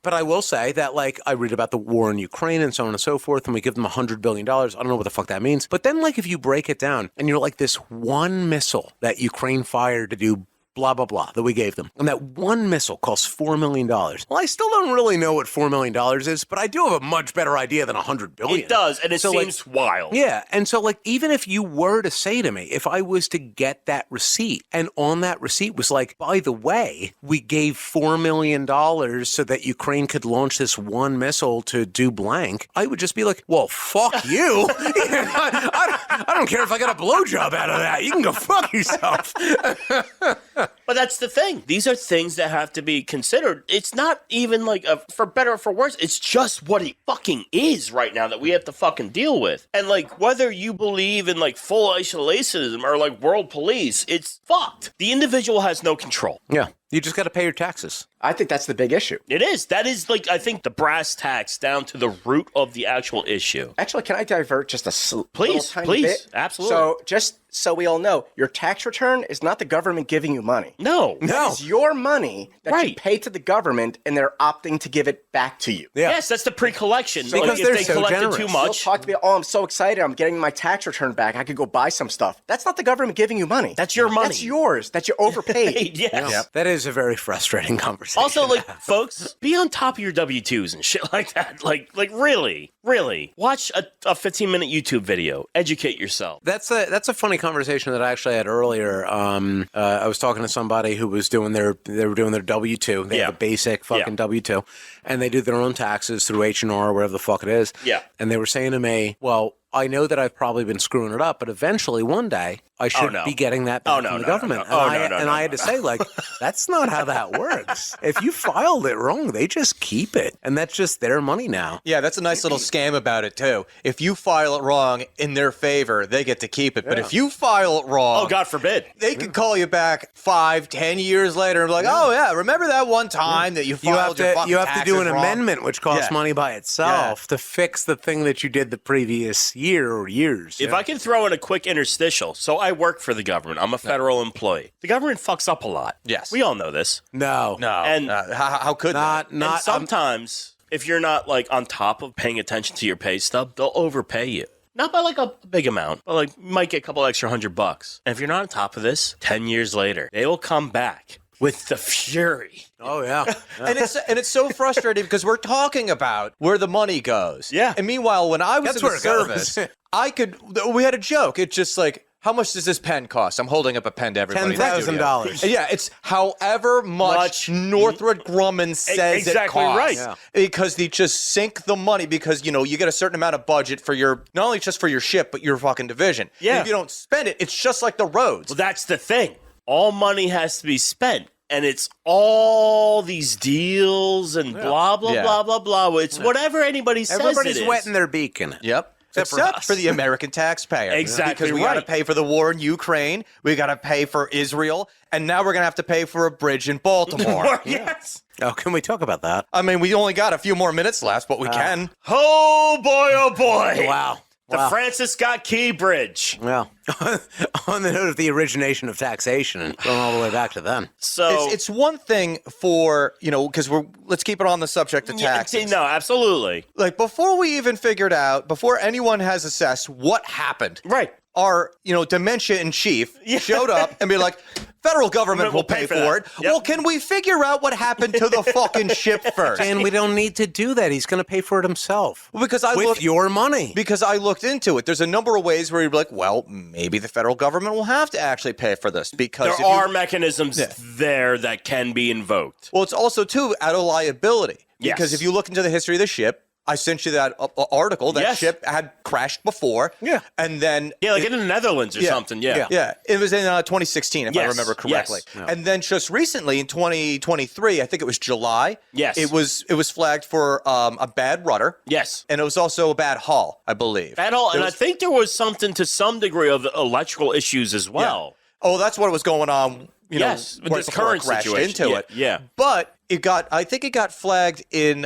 But I will say that I read about the war in Ukraine and so on and so forth, and we give them $100 billion. I don't know what the fuck that means. But then if you break it down and you're like this one missile that Ukraine fired to do blah, blah, blah, that we gave them. And that one missile costs $4 million. Well, I still don't really know what $4 million is, but I do have a much better idea than $100 billion. It does, and it seems wild. Yeah, and so even if you were to say to me, if I was to get that receipt, and on that receipt was by the way, we gave $4 million so that Ukraine could launch this one missile to do blank, I would just be like, well, fuck you. I don't care if I got a blowjob out of that. You can go fuck yourself. But that's the thing. These are things that have to be considered. It's not even for better or for worse. It's just what it fucking is right now that we have to fucking deal with. And whether you believe in full isolationism or world police, it's fucked. The individual has no control. Yeah. You just got to pay your taxes. I think that's the big issue. It is. That is I think the brass tacks down to the root of the actual issue. Actually, can I divert just a little tiny bit? Please. Absolutely. So just so we all know, your tax return is not the government giving you money. No. It's your money that you pay to the government, and they're opting to give it back to you. Yeah. Yes, that's the pre-collection. So because if they collected generous. too much. They'll talk to me, I'm so excited, I'm getting my tax return back, I could go buy some stuff. That's not the government giving you money. That's your money. That's yours, that you overpaid. Yes. Yeah. That is a very frustrating conversation. Also, folks, be on top of your W-2s and shit like that. Really. Watch a 15-minute YouTube video. Educate yourself. That's a funny conversation that I actually had earlier. I was talking to somebody who was doing their W-2. They have a basic fucking W-2, and they do their own taxes through H&R or whatever the fuck it is. Yeah. And they were saying to me, well, I know that I've probably been screwing it up, but eventually one day I should be getting that back from the government. And I had to say, that's not how that works. If you filed it wrong, they just keep it. And that's just their money now. Yeah, that's a nice little scam about it, too. If you file it wrong in their favor, they get to keep it. But if you file it wrong... Oh, God forbid. They can call you back 5-10 years later and be like, oh, yeah, remember that one time that you filed your fucking You have to do an wrong? amendment, which costs money by itself, to fix the thing that you did the previous year or years. If I can throw in a quick interstitial, so I work for the government. I'm a federal employee. The government fucks up a lot. Yes. We all know this. No. And how could they? And sometimes, if you're not on top of paying attention to your pay stub, they'll overpay you. Not by a big amount, but you might get a couple extra $100. And if you're not on top of this, 10 years later, they will come back with the fury. Oh, yeah. And it's so frustrating because we're talking about where the money goes. Yeah. And meanwhile, when I was in the service, we had a joke. It's just how much does this pen cost? I'm holding up a pen to everybody. $10,000. Yeah, it's however much Northrop Grumman says it costs. Right. Yeah. Because they just sink the money because, you get a certain amount of budget for not only just for your ship, but your fucking division. Yeah. And if you don't spend it, it's just like the roads. Well, that's the thing. All money has to be spent. And it's all these deals and blah, blah, blah, blah, blah. It's whatever anybody says Everybody's it is. wetting their beak in it. Yep. Except for the American taxpayer. Exactly. Because we got to pay for the war in Ukraine. We got to pay for Israel. And now we're going to have to pay for a bridge in Baltimore. Yes. Oh, can we talk about that? I mean, we only got a few more minutes left, but we can. Oh, boy, oh, boy. Wow. The Francis Scott Key Bridge. Well, on the note of the origination of taxation and going all the way back to then. So it's one thing for, because let's keep it on the subject of taxes. No, absolutely. Like before we even figured out, before anyone has assessed what happened. Right. Our, dementia in chief showed up and be like, federal government will pay for it. Yep. Well, can we figure out what happened to the fucking ship first? And we don't need to do that. He's going to pay for it himself. Well, with your money. Because I looked into it. There's a number of ways where you'd be like, well, maybe the federal government will have to actually pay for this because there are mechanisms there that can be invoked. Well, it's also, too, out of liability. Yes. Because if you look into the history of the ship, I sent you that article. That ship had crashed before. Yeah. And then... Yeah, like in the Netherlands or something. Yeah. Yeah. It was in 2016, if I remember correctly. Yes. Yeah. And then just recently, in 2023, I think it was July. Yes. It was flagged for a bad rudder. Yes. And it was also a bad hull, I believe. Bad hull. And I think there was something to some degree of electrical issues as well. Yeah. Oh, that's what was going on, with this current situation. Into it. Yeah. But I think it got flagged in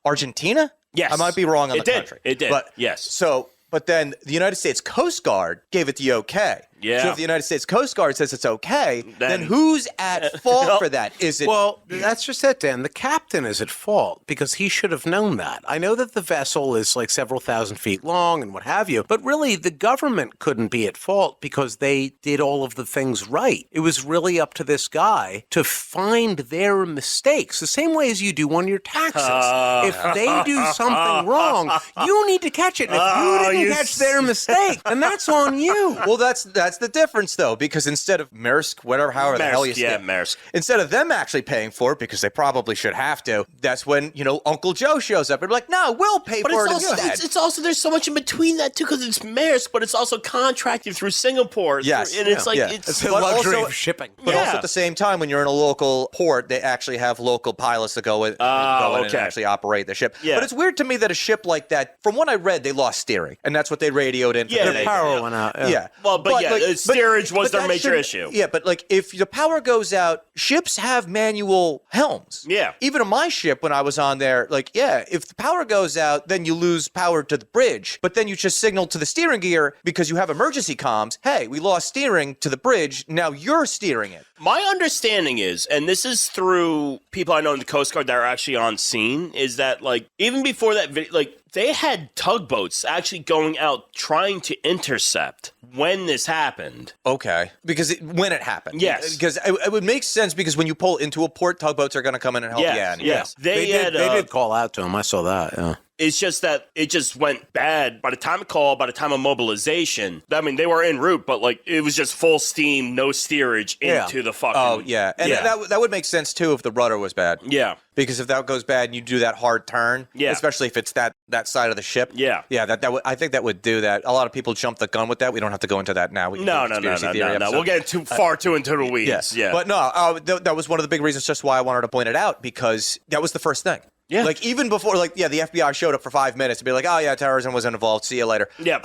Argentina? Yes. I might be wrong on the country. It did. But, yes. But then the United States Coast Guard gave it the okay. Yeah. So if the United States Coast Guard says it's okay, then who's at fault for that? Is it? Well, that's just it, Dan. The captain is at fault because he should have known that. I know that the vessel is like several thousand feet long and what have you, but really the government couldn't be at fault because they did all of the things right. It was really up to this guy to find their mistakes, the same way as you do on your taxes. If they do something wrong, you need to catch it. And if you didn't catch their mistake, then that's on you. Well, that's the difference, though, because instead of Maersk, however the hell you say it, Maersk. Instead of them actually paying for it, because they probably should have to, that's when, Uncle Joe shows up and be like, no, we'll pay for it instead. It's also, there's so much in between that, too, because it's Maersk, but it's also contracted through Singapore. Yes. And it's it's a luxury of shipping. But also at the same time, when you're in a local port, they actually have local pilots that go in and actually operate the ship. Yeah. But it's weird to me that a ship like that, from what I read, they lost steering, and that's what they radioed in. Their power went out. Yeah. Well, steerage was their major issue. Yeah, but if the power goes out, ships have manual helms. Yeah. Even on my ship when I was on there, if the power goes out, then you lose power to the bridge. But then you just signal to the steering gear because you have emergency comms. Hey, we lost steering to the bridge. Now you're steering it. My understanding is, and this is through people I know in the Coast Guard that are actually on scene, is that even before that video, they had tugboats actually going out trying to intercept when this happened. Okay. Because when it happened. Yes. Because it would make sense because when you pull into a port, tugboats are going to come in and help you out. Yes. They did call out to him. I saw that, yeah. It's just that it just went bad. By the time of call, by the time of mobilization, they were en route, but it was just full steam, no steerage into the fucking... Oh, yeah. And that would make sense, too, if the rudder was bad. Yeah. Because if that goes bad and you do that hard turn, especially if it's that side of the ship, I think that would do that. A lot of people jump the gun with that. We don't have to go into that now. No. We'll get too far into the weeds. Yeah. But no, that was one of the big reasons just why I wanted to point it out, because that was the first thing. Yeah. Even before, the FBI showed up for 5 minutes to be like, oh, yeah, terrorism was involved. See you later. Yeah.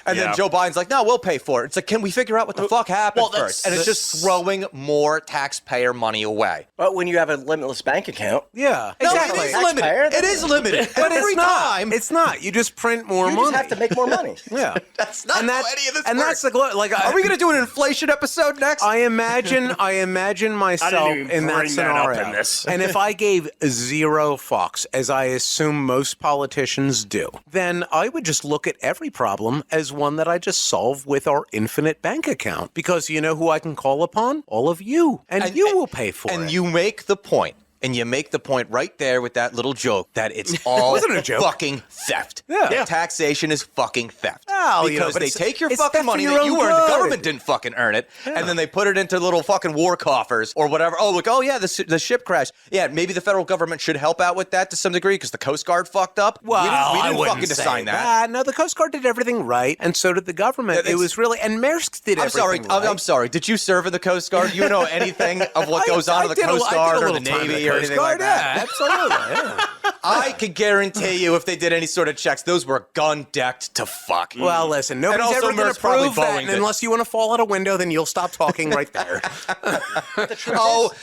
And then Joe Biden's like, no, we'll pay for it. It's like, can we figure out what the fuck happened first? And it's just throwing more taxpayer money away. But when you have a limitless bank account. Yeah. No, exactly. it is limited. It is limited. But every time. It's not. You just print more money. You just have to make more money. Yeah. That's not how any of this works. And that's are we going to do an inflation episode next? I imagine myself in that scenario. And if I gave zero fucks, as I assume most politicians do, then I would just look at every problem as one that I just solve with our infinite bank account. Because you know who I can call upon? All of you. And you will pay for it. And you make the point. And you make the point right there with that little joke that it's all wasn't a joke. fucking theft. Yeah. Taxation is fucking theft. Oh, because but they take your it's fucking theft money for that your you own earned, the good. government didn't fucking earn it, and then they put it into little fucking war coffers or whatever. Oh, look, the ship crashed. Yeah, maybe the federal government should help out with that to some degree because the Coast Guard fucked up. Well, we didn't I wouldn't fucking say assign that. No, the Coast Guard did everything right, and so did the government. It was really, and Maersk did everything right. I'm sorry. Did you serve in the Coast Guard? You know anything of what goes on in the Coast Guard or the Navy or anything like that? Yeah, absolutely. Yeah. I can guarantee you if they did any sort of checks, those were gun-decked to fuck. Well, listen, nobody's ever going to prove that, and unless you want to fall out a window, then you'll stop talking right there.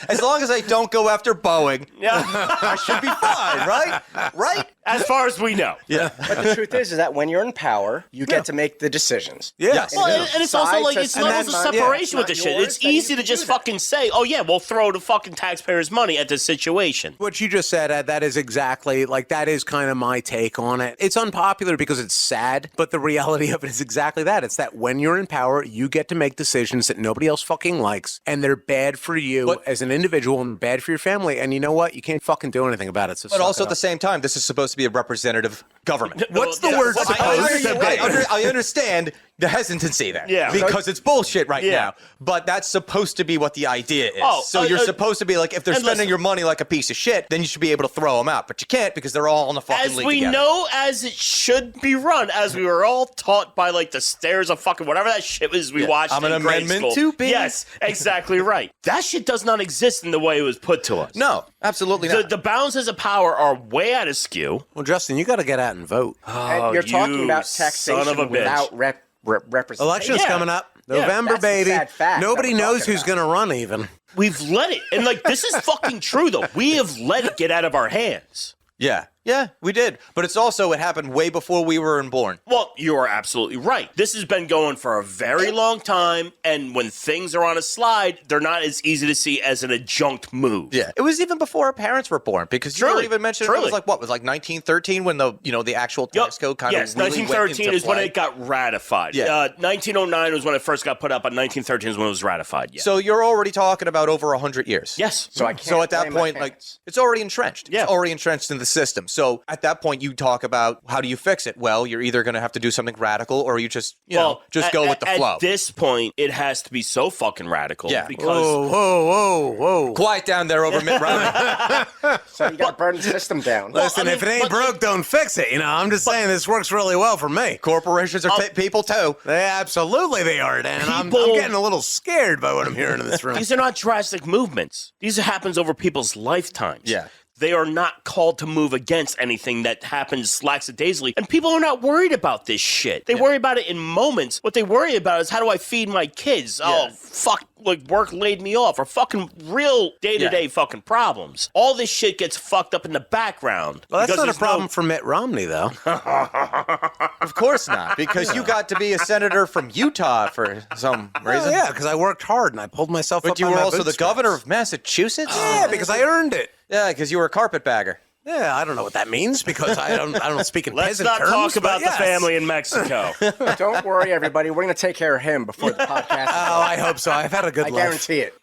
As long as I don't go after Boeing, I should be fine, right? Right? As far as we know. Yeah. But the truth is that when you're in power, you get to make the decisions. Yes. Well, and it's also like it's levels of separation with this shit. It's easy to just fucking say, oh, yeah, we'll throw the fucking taxpayers' money at this situation. What you just said, Ed, that is exactly, like, that is kind of my take on it. It's unpopular because it's sad, but the reality of it is exactly that. It's that when you're in power, you get to make decisions that nobody else fucking likes, and they're bad for you as an individual and bad for your family. And you know what? You can't fucking do anything about it. So but also at the same time, this is supposed to be a representative government. What's the word supposed to be? I understand the hesitancy there. Yeah. Because it's bullshit right now. But that's supposed to be what the idea is. So you're supposed to be like, if they're spending your money like a piece of shit, then you should be able to throw them out. But you can't because they're all on the fucking league together. As we know, as it should be run, as we were all taught by like the stairs of fucking whatever that shit was we watched I'm an in grade amendment school. to be. Yes, exactly right. That shit does not exist in the way it was put to us. No, absolutely not. The balances of power are way out of skew. Well, Justin, you got to get out and vote. And you're talking about taxation without representation. Election's coming up. November, that's a baby. sad fact Nobody that we're knows talking who's about. going to run even. We've let it. And like, this is fucking true, though. We have let it get out of our hands. Yeah. Yeah, we did. But it's also, it happened way before we were born. Well, you are absolutely right. This has been going for a very long time, and when things are on a slide, they're not as easy to see as an adjunct move. Yeah. It was even before our parents were born, because you even mentioned it was like, what, was like 1913 when the actual tax code kind of really 1913 went is when it got ratified. Yeah. 1909 was when it first got put up, but 1913 is when it was ratified. Yeah. So you're already talking about over 100 years. Yes. So I can't So at that blame my point, like, parents. it's already entrenched. Yeah. It's already entrenched in the system. So at that point, you talk about how do you fix it? Well, you're either going to have to do something radical, or you just, go with the flow. At this point, it has to be so fucking radical. Yeah. Because Whoa. Quiet down there over Mitt Romney. So you got to burn the system down. Listen, if it ain't broke, don't fix it. I'm just saying this works really well for me. Corporations are people too. Absolutely they are, Dan. I'm getting a little scared by what I'm hearing in this room. these are not drastic movements. These happens over people's lifetimes. Yeah. They are not called to move against anything that happens lackadaisically. And people are not worried about this shit. They worry about it in moments. What they worry about is, how do I feed my kids? Oh, fuck, like work laid me off, or fucking real day-to-day fucking problems. All this shit gets fucked up in the background. Well, that's not a problem for Mitt Romney, though. Of course not, because you got to be a senator from Utah for some reason. Yeah, because I worked hard and I pulled myself up. But you by were my also the bootstraps. governor of Massachusetts? Yeah, because I earned it. Yeah, because you were a carpetbagger. Yeah, I don't know what that means because I don't speak in Let's peasant not terms, talk about but the yes. family in Mexico. Don't worry, everybody. We're going to take care of him before the podcast. Oh, I hope so. I've had a good I life. guarantee it.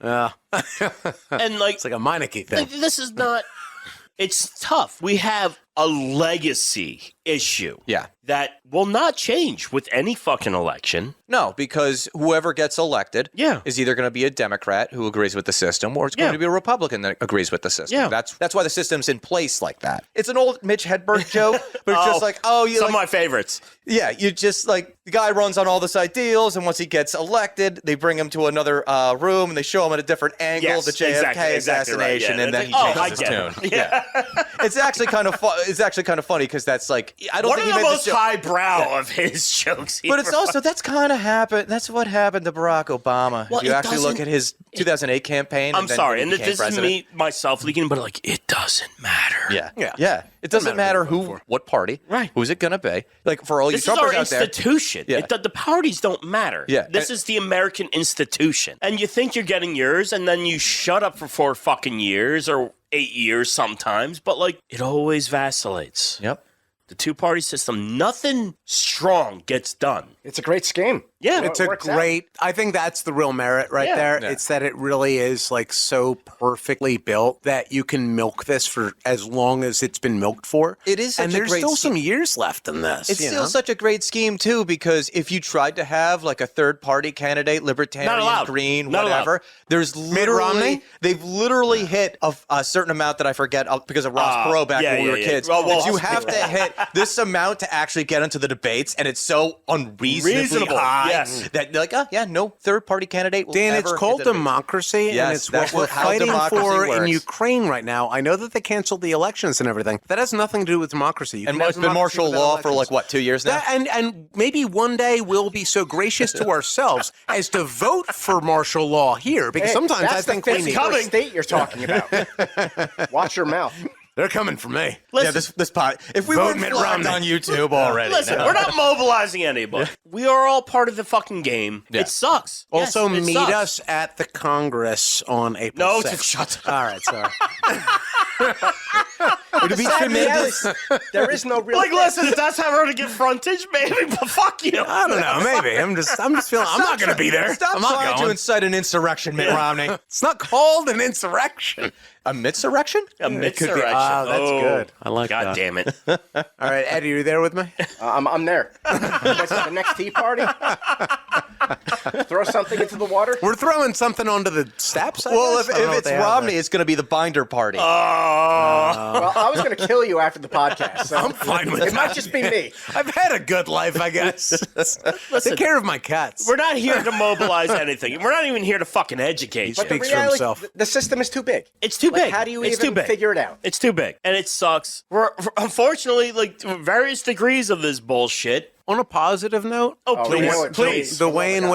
And like, It's like a Meineke thing. like, this is not... It's tough. We have a legacy issue. Yeah. That will not change with any fucking election. No, because whoever gets elected is either going to be a Democrat who agrees with the system, or it's going to be a Republican that agrees with the system. Yeah. That's why the system's in place like that. It's an old Mitch Hedberg joke, but it's just like, you some like, of my favorites. yeah, you just like, the guy runs on all this ideals, and once he gets elected, they bring him to another room and they show him at a different angle, Yes, the JFK assassination, right, yeah. and then he I changes his get tune. it. Yeah. It's actually kind of It's actually kind of funny because that's like, I don't One think of he the meant most the joke. highbrow of his jokes. But it's also, that's kind of happened. That's what happened to Barack Obama. Well, if you it actually look doesn't- at his 2008 campaign. I'm and then sorry, he and became this president. is me, myself leaking, but like, it doesn't matter. Yeah. It doesn't matter what party, Right. Who's it going to be? Like, for all you This is Trumpers our out there. institution. Yeah. The parties don't matter. Yeah. This is the American institution. And you think you're getting yours, and then you shut up for 4 fucking years or 8 years sometimes, but like, it always vacillates. Yep. The two-party system, nothing strong gets done. It's a great scheme. Yeah. It's It a works out. great, I think that's the real merit right there. Yeah. It's that it really is like so perfectly built that you can milk this for as long as it's been milked for. It is such and a there's great still scheme. some years left in this. It's you still know? such a great scheme, too, because if you tried to have like a third-party candidate, Not Libertarian, allowed. Green, Not whatever, there's literally, Romney? they've literally hit a certain amount that I forget because of Ross Perot back when we were kids. Well, that you Ross have to hit this amount to actually get into the debates, and it's so unreasonably Reasonable, high yes. that you're like, no third-party candidate will Dan, ever it's called hit the debate. democracy, Yes, and it's that's what we're how fighting democracy for in works. Ukraine right now. I know that they canceled the elections and everything. That has nothing to do with democracy. You And can have it's been democracy martial without law for elections. like, 2 years now? And maybe one day we'll be so gracious to ourselves as to vote for martial law here, because Hey, sometimes that's I think the we need. 51st state you're talking about. Watch your mouth. They're coming for me. Listen, this pot. If we Vote weren't Mitt flagged Romney. on YouTube already. Listen, we're not mobilizing anybody. We are all part of the fucking game. Yeah. It sucks. Also, Yes, it meet sucks. us at the Congress on April No, 6th. shut up. All right, sorry. It'd be tremendous. There is no real. Like, listen, if that's how we're gonna get frontage, maybe, but fuck you. I don't know. Maybe I'm just feeling. I'm not going to be there. Stop I'm not trying to going. incite an insurrection, Mitt Romney. It's not called an insurrection. A mitsurrection? A misdirection. Oh, that's good. I like God that. damn it. All right, Eddie, are you there with me? I'm there. What's the next tea party? Throw something into the water. We're throwing something onto the steps. Well, guess? if I don't know what it's they have Romney, there. it's going to be the binder party. Well, I was going to kill you after the podcast. So I'm fine with it that. might just be me. I've had a good life, I guess. Take care of my cats. We're not here to mobilize anything. We're not even here to fucking educate you. But Speaks the for reality, himself. the system is too big. It's too Like, big. how do you It's even too big. figure it out? It's too big. And it sucks. We're unfortunately, like, various degrees of this bullshit. On a positive note, Please. the way in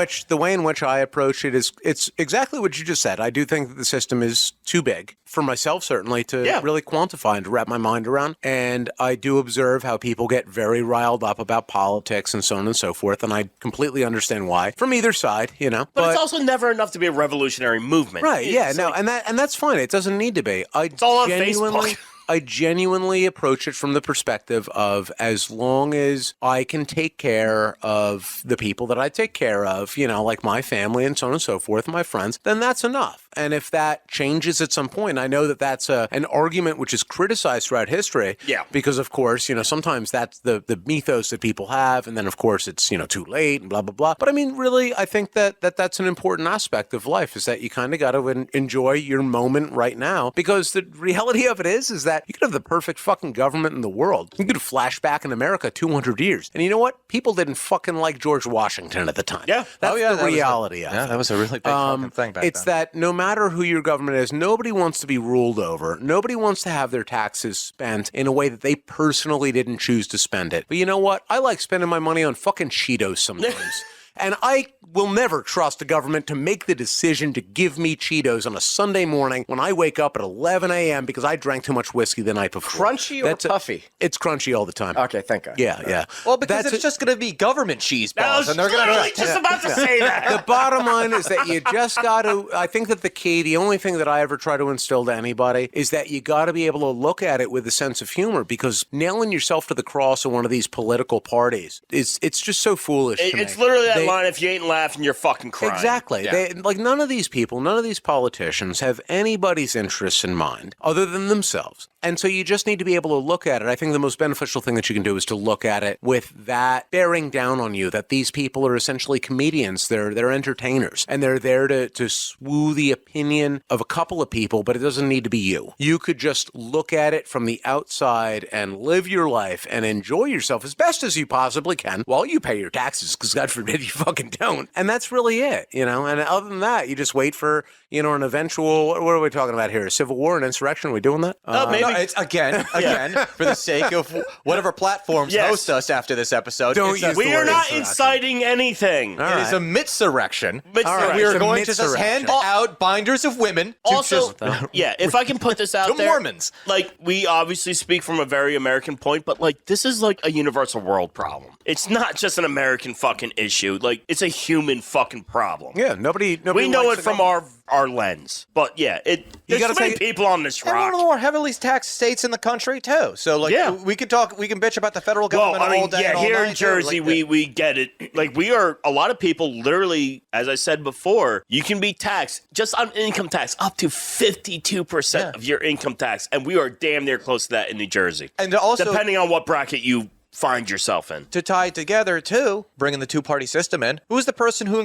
which I approach it is it's exactly what you just said. I do think that the system is too big for myself, certainly, to really quantify and to wrap my mind around. And I do observe how people get very riled up about politics and so on and so forth. And I completely understand why from either side, you know. But it's also never enough to be a revolutionary movement. right, yeah, It's no, like- and that's fine. It doesn't need to be. It's all on Facebook. I genuinely approach it from the perspective of as long as I can take care of the people that I take care of, you know, like my family and so on and so forth, my friends, then that's enough. And if that changes at some point, I know that that's an argument which is criticized throughout history. Yeah. Because, of course, you know, sometimes that's the mythos that people have. And then, of course, it's, you know, too late and blah, blah, blah. But I mean, really, I think that's an important aspect of life is that you kind of got to enjoy your moment right now. Because the reality of it is that you could have the perfect fucking government in the world. You could flash back in America 200 years. And you know what? People didn't fucking like George Washington at the time. Yeah. That's the that reality of it. Yeah, that was a really big fucking thing back It's then. that no matter who your government is, nobody wants to be ruled over. Nobody wants to have their taxes spent in a way that they personally didn't choose to spend it. But you know what? I like spending my money on fucking Cheetos sometimes. And I will never trust the government to make the decision to give me Cheetos on a Sunday morning when I wake up at 11 a.m. because I drank too much whiskey the night before. Crunchy or puffy? It's crunchy all the time. Okay, thank God. Yeah. Well, because That's it's just going to be government cheese I balls, was and they're going literally to just about to say that. The bottom line is that you just got to, I think that the only thing that I ever try to instill to anybody is that you got to be able to look at it with a sense of humor because nailing yourself to the cross of one of these political parties, it's just so foolish to me. It's literally that line, if you ain't laughing, you're fucking crying. Exactly. Yeah. Like none of these people, none of these politicians have anybody's interests in mind other than themselves. And so you just need to be able to look at it. I think the most beneficial thing that you can do is to look at it with that bearing down on you, that these people are essentially comedians. They're entertainers. And they're there to swoo the opinion of a couple of people, but it doesn't need to be you. You could just look at it from the outside and live your life and enjoy yourself as best as you possibly can while you pay your taxes, because God forbid you fucking don't. And that's really it, you know? And other than that, you just wait for, you know, an eventual, what are we talking about here? A civil war, an insurrection? Are we doing that? Maybe. No, it's again, for the sake of whatever platforms host us after this episode. Don't use We the are word not insurrection. inciting anything. It is a mitsurrection. Mitsurrection. We are It's a going to just mitsurrection. hand out binders of women to Also, if I can put this out to there, Mormons. like, we obviously speak from a very American point, but, like, this is, like, a universal world problem. It's not just an American fucking issue. Like, it's a human fucking problem. Yeah, nobody We know likes it the from our lens. But, yeah, there's gotta so many take- people on this And one rock. of the more heavily taxed states in the country too. So like, we can bitch about the federal Well, government I mean, all day. and all here night, in Jersey, too. we get it. Like, we are, a lot of people literally, as I said before, you can be taxed just on income tax up to 52% of your income tax. And we are damn near close to that in New Jersey. And also, depending on what bracket you find yourself in. to tie it together too, bringing the two-party system in. Who was the person who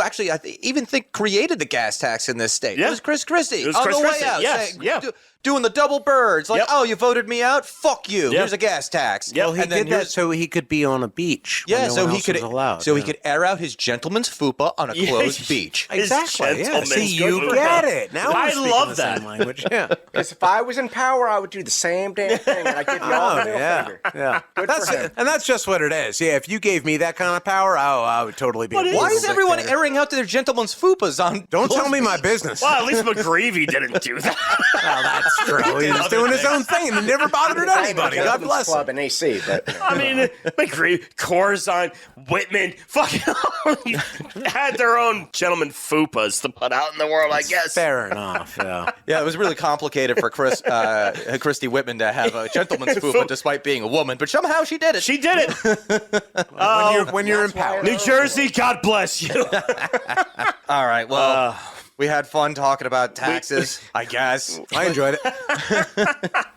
actually even think created the gas tax in this state? Yeah. It was Chris Christie. It was on Chris the way Christie, out, yes, saying, yeah. doing the double birds. Like, Yep. oh, you voted me out? Fuck you. Yep. Here's a gas tax. Yep. Well, he And then did that here's- so he could be on a beach. when Yeah, no so one he else could was allowed. he could air out his gentleman's fupa on a closed beach. His Exactly. Yeah. gentleman's See, you fupa. get it. Now I we're speaking love the that. same language. Yeah. Because if I was in power, I would do the same damn thing, and I give you all the middle finger. Yeah. Good That's And that's just what it is. Yeah, if you gave me that kind of power, I would totally be. Why is everyone airing out their gentleman's fupas on? Don't tell me my business. Well, at least McGreevy didn't do that. Well, that's true. He was doing his own thing and it never bothered anybody. God bless Club and AC, but I mean, McGreevy, Corzine, Whitman, fucking had their own gentleman fupas to put out in the world, I guess. Fair enough. Yeah. Yeah, it was really complicated for Christy Whitman to have a gentleman's fupa despite being a woman, but somehow she did it. She did it. When you're in power. New Jersey, God bless you. All right, well, we had fun talking about taxes, I guess. I enjoyed it.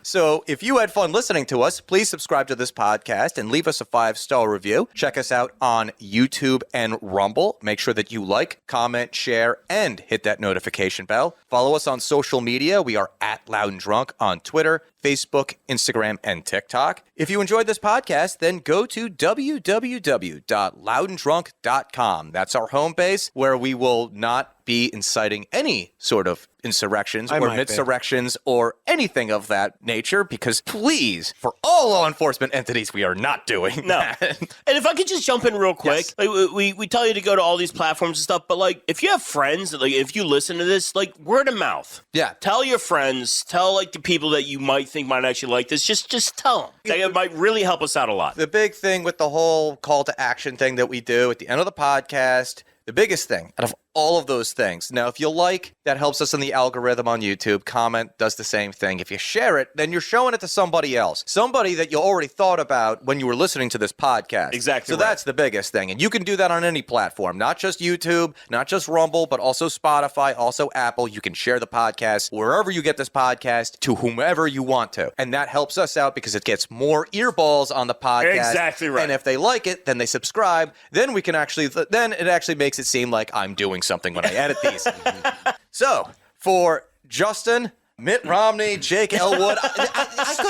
So if you had fun listening to us, please subscribe to this podcast and leave us a 5-star review. Check us out on YouTube and Rumble. Make sure that you like, comment, share, and hit that notification bell. Follow us on social media. We are at Loud and Drunk on Twitter, Facebook, Instagram, and TikTok. If you enjoyed this podcast, then go to www.loudanddrunk.com. That's our home base where we will not be inciting any sort of insurrections or midsurrections or anything of that nature, because please, for all law enforcement entities, we are not doing that. And if I could just jump in real quick, like, we tell you to go to all these platforms and stuff, but like if you have friends, like if you listen to this, like word of mouth. Yeah. Tell your friends, tell like the people that you might think might actually like this, just tell them. Like, it might really help us out a lot. The big thing with the whole call to action thing that we do at the end of the podcast, the biggest thing out of all of those things. Now, if you like, that helps us in the algorithm on YouTube. Comment does the same thing. If you share it, then you're showing it to somebody else. Somebody that you already thought about when you were listening to this podcast. Exactly. So that's the biggest thing. And you can do that on any platform, not just YouTube, not just Rumble, but also Spotify, also Apple. You can share the podcast wherever you get this podcast to whomever you want to. And that helps us out because it gets more earballs on the podcast. Exactly right. And if they like it, then they subscribe. Then we can actually, then it actually makes it seem like I'm doing something when I edit these. So, for Justin, Mitt Romney, Jake Elwood,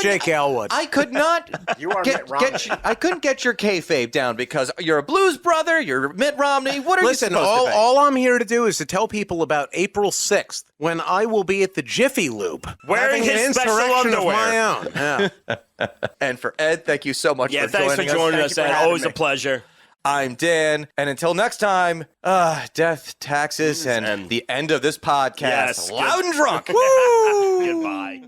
Jake Elwood. I could not I couldn't get your kayfabe down because you're a blues brother, you're Mitt Romney. What are you supposed to be? All I'm here to do is to tell people about April 6th when I will be at the Jiffy Loop wearing having his an special insurrection underwear. of my own. Yeah. And for Ed, thank you so much for joining us. Thanks for joining us, Ed. Always a pleasure. I'm Dan, and until next time, death, taxes, and the end of this podcast. Yes, Loud and Drunk. Woo! Goodbye.